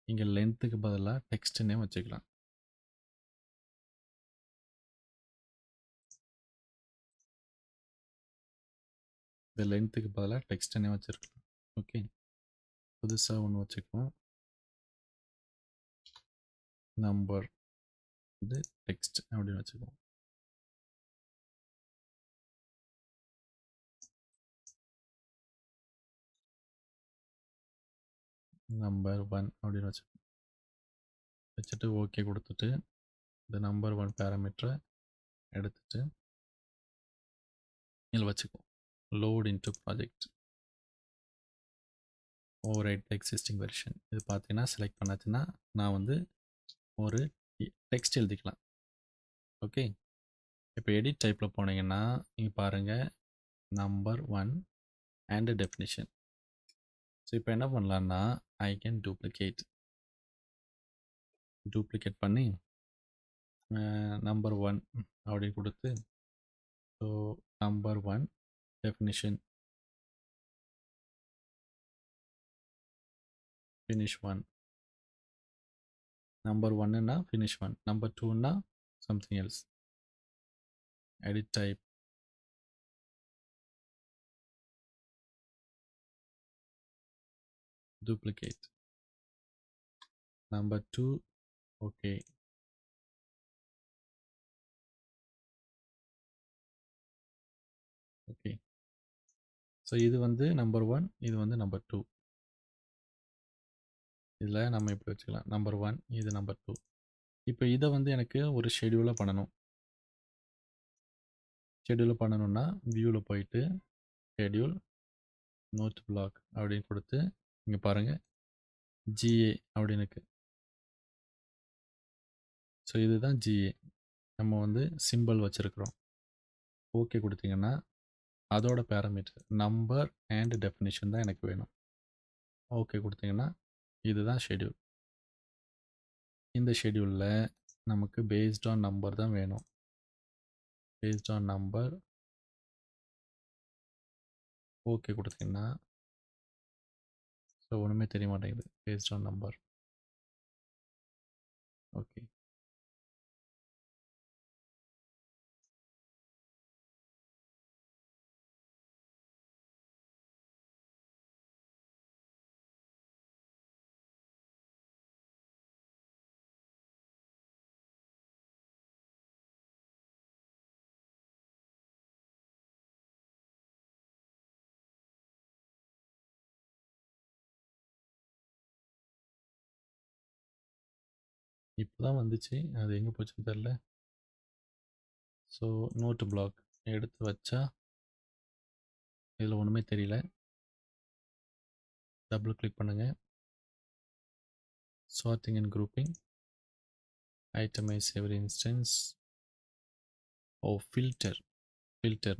இங்கே லென்த்துக்கு பதிலாக டெக்ஸ்ட்டுன்னே வச்சுக்கலாம். இந்த லென்த்துக்கு பதிலாக டெக்ஸ்ட்டுன்னே வச்சுருக்கலாம். ஓகே, புதுசாக ஒன்று வச்சுக்குவோம். நம்பர் வந்து டெக்ஸ்ட் அப்படின்னு வச்சுக்குவோம். நம்பர் 1 அப்படின்னு வச்சுட்டு ஓகே கொடுத்துட்டு இந்த நம்பர் 1 பேராமீட்டரை எடுத்துட்டு இதில் வச்சுக்கோ. Load into project overwrite existing version. இது பார்த்தீங்கன்னா செலக்ட் பண்ணாச்சுன்னா நான் வந்து ஒரு டெக்ஸ்ட் எழுதிக்கலாம். ஓகே, இப்போ எடிட் டைப்பில் போனீங்கன்னா நீங்கள் பாருங்கள் நம்பர் 1 அண்ட் டெஃபினிஷன். ஸோ இப்போ என்ன பண்ணலான்னா ஐ கேன் டூப்ளிகேட் பண்ணி நம்பர் 1 அப்படின்னு கொடுத்து so number 1 definition finish 1. Number 1ன்னா finish 1, நம்பர் 2ன்னா something else. Edit type, duplicate. Number 2, okay. Okay. So இது வந்து நம்பர் 1, இது வந்து நம்பர் 2. இதில் நம்ம இப்படி வச்சுக்கலாம். நம்பர் 1, இது நம்பர் 2. இப்போ இதை வந்து எனக்கு ஒரு ஷெடியூலாக பண்ணணும். ஷெடியூல் பண்ணணும்னா வியூவில் போயிட்டு ஷெடியூல் நோட் பிளாக் அப்படின்னு கொடுத்து இங்கே பாருங்கள் GA அப்படின்னு இருக்கு. ஸோ இதுதான் GA. நம்ம வந்து சிம்பிள் வச்சுருக்குறோம். ஓகே கொடுத்தீங்கன்னா அதோட பேராமீட்டர் நம்பர் அண்ட் டெஃபினிஷன் தான் எனக்கு வேணும். ஓகே கொடுத்தீங்கன்னா இதுதான் ஷெடியூல். இந்த ஷெடியூலில் நமக்கு பேஸ்ட் ஆன் நம்பர் தான் வேணும். பேஸ்ட் ஆன் நம்பர் ஓகே கொடுத்தீங்கன்னா ஸோ ஒன்றுமே தெரிய மாட்டேங்குது. Based on number okay. இப்போ தான் வந்துச்சு, அது எங்கே போச்சுன்னு தெரில. ஸோ நோட்டு பிளாக் எடுத்து வச்சா இதில் ஒன்றுமே தெரியல. டபுள் கிளிக் பண்ணுங்கள். Sorting and grouping, itemize every instance. Oh filter,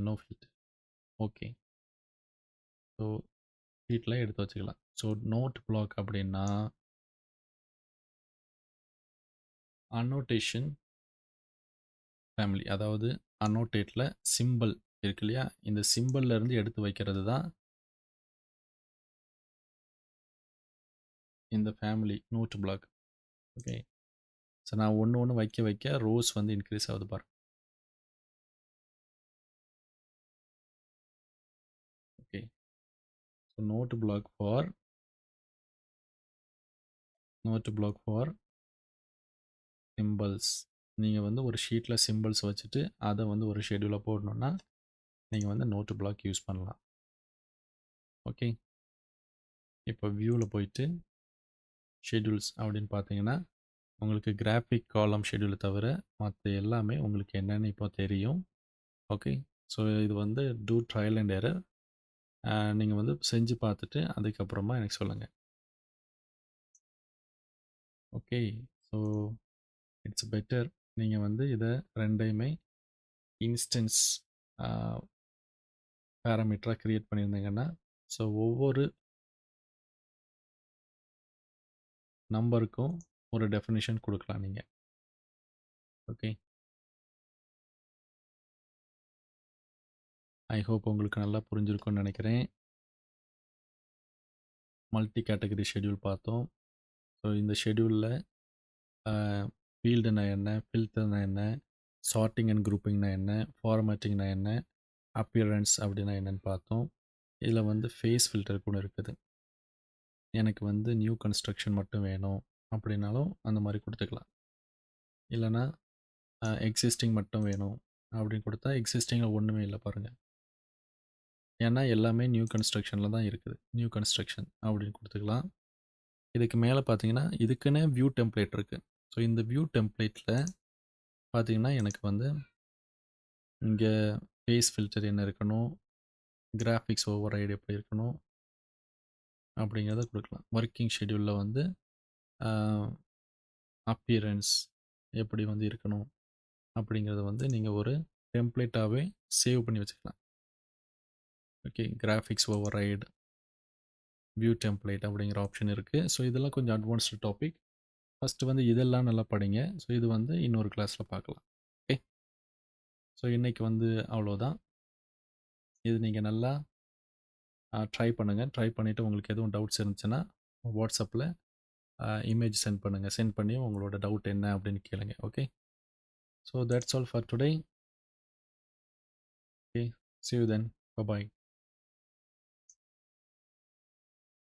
no filter. Okay, so வீட்டில் எடுத்து வச்சுக்கலாம். ஸோ நோட் பிளாக் அப்படின்னா அன்னோட்டேஷன் ஃபேமிலி, அதாவது அன்னோட்டேட்டில் சிம்பிள் இருக்கு இல்லையா, இந்த சிம்பிள்ல இருந்து எடுத்து வைக்கிறது தான் இந்த family note block. Okay, so நான் ஒன்று வைக்க வைக்க ரோஸ் வந்து இன்க்ரீஸ் ஆகுது பாருங்க. Okay, so note block for symbols. நீங்கள் வந்து ஒரு ஷீட்டில் சிம்பிள்ஸ் வச்சுட்டு அதை வந்து ஒரு ஷெடியூலில் போடணுன்னா நீங்கள் வந்து நோட்டு பிளாக் யூஸ் பண்ணலாம். ஓகே, இப்போ வியூவில் போயிட்டு ஷெடியூல்ஸ் அப்படின்னு பார்த்தீங்கன்னா உங்களுக்கு கிராஃபிக் காலம் ஷெடியூலை தவிர மற்ற எல்லாமே உங்களுக்கு என்னென்னு இப்போ தெரியும். ஓகே, ஸோ இது வந்து டூ ட்ரையல் அண்ட் எரர். நீங்கள் வந்து செஞ்சு பார்த்துட்டு அதுக்கப்புறமா எனக்கு சொல்லுங்கள். ஓகே, ஸோ இட்ஸ் பெட்டர் நீங்கள் வந்து இதை ரெண்டையுமே இன்ஸ்டன்ஸ் பேராமீட்டராக க்ரியேட் பண்ணியிருந்தீங்கன்னா ஸோ ஒவ்வொரு நம்பருக்கும் ஒரு டெஃபினிஷன் கொடுக்கலாம் நீங்கள். ஓகே, ஐ ஹோப் உங்களுக்கு நல்லா புரிஞ்சிருக்கும்னு நினைக்கிறேன். மல்டி கேட்டகரி ஷெடியூல் பார்த்தோம். ஸோ இந்த ஷெடியூலில் ஃபீல்டுனா என்ன, ஃபில்டர்னா என்ன, சார்ட்டிங் அண்ட் குரூப்பிங்னா என்ன, ஃபார்மேட்டிங்னா என்ன, அப்பியரன்ஸ் அப்படின்னா என்னென்னு பார்த்தோம். இதில் வந்து ஃபேஸ் ஃபில்டர் கூட இருக்குது. எனக்கு வந்து நியூ கன்ஸ்ட்ரக்ஷன் மட்டும் வேணும் அப்படின்னாலும் அந்த மாதிரி கொடுத்துக்கலாம். இல்லைனா எக்ஸிஸ்டிங் மட்டும் வேணும் அப்படின்னு கொடுத்தா எக்ஸிஸ்டிங்கில் ஒன்றுமே இல்லை பாருங்கள். ஏன்னா எல்லாமே நியூ கன்ஸ்ட்ரக்ஷனில் தான் இருக்குது. நியூ கன்ஸ்ட்ரக்ஷன் அப்படின்னு கொடுத்துக்கலாம். இதுக்கு மேலே பார்த்தீங்கன்னா, இதுக்குன்னே வியூ டெம்ப்ளேட் இருக்கு. ஸோ இந்த வியூ டெம்ப்ளேட்ல பார்த்தீங்கன்னா, எனக்கு வந்து இங்க ஃபேஸ் ஃபில்டர் என்ன இருக்கணும், கிராஃபிக்ஸ் ஓவர்ரைடு எப்படி இருக்கணும் அப்படிங்கிறத குடுக்கலாம். ஒர்க்கிங் ஷெட்யூல்ல வந்து அ அப்பியரன்ஸ் எப்படி வந்து இருக்கணும் அப்படிங்கிறத வந்து நீங்க ஒரு டெம்ப்ளேட்டாவே சேவ் பண்ணி வச்சுக்கலாம். Okay. Graphics override, view template அப்படிங்கிற ஆப்ஷன் இருக்கு. ஸோ இதெல்லாம் கொஞ்சம் அட்வான்ஸ்டு டாபிக். ஃபர்ஸ்ட்டு வந்து இதெல்லாம் நல்லா படிங்க. ஸோ இது வந்து இன்னொரு கிளாஸ்ல பார்க்கலாம். ஓகே. ஸோ இன்னைக்கு வந்து அவ்வளோதான். இது நீங்க நல்லா ட்ரை பண்ணுங்க. ட்ரை பண்ணிட்டு உங்களுக்கு எதுவும் டவுட்ஸ் இருந்துச்சுன்னா, வாட்ஸ்அப்ல இமேஜ் சென்ட் பண்ணுங்க. சென்ட் பண்ணி உங்களோட டவுட் என்ன அப்படின்னு கேளுங்க. Okay. So that's all for today. Okay. See you then. Bye bye.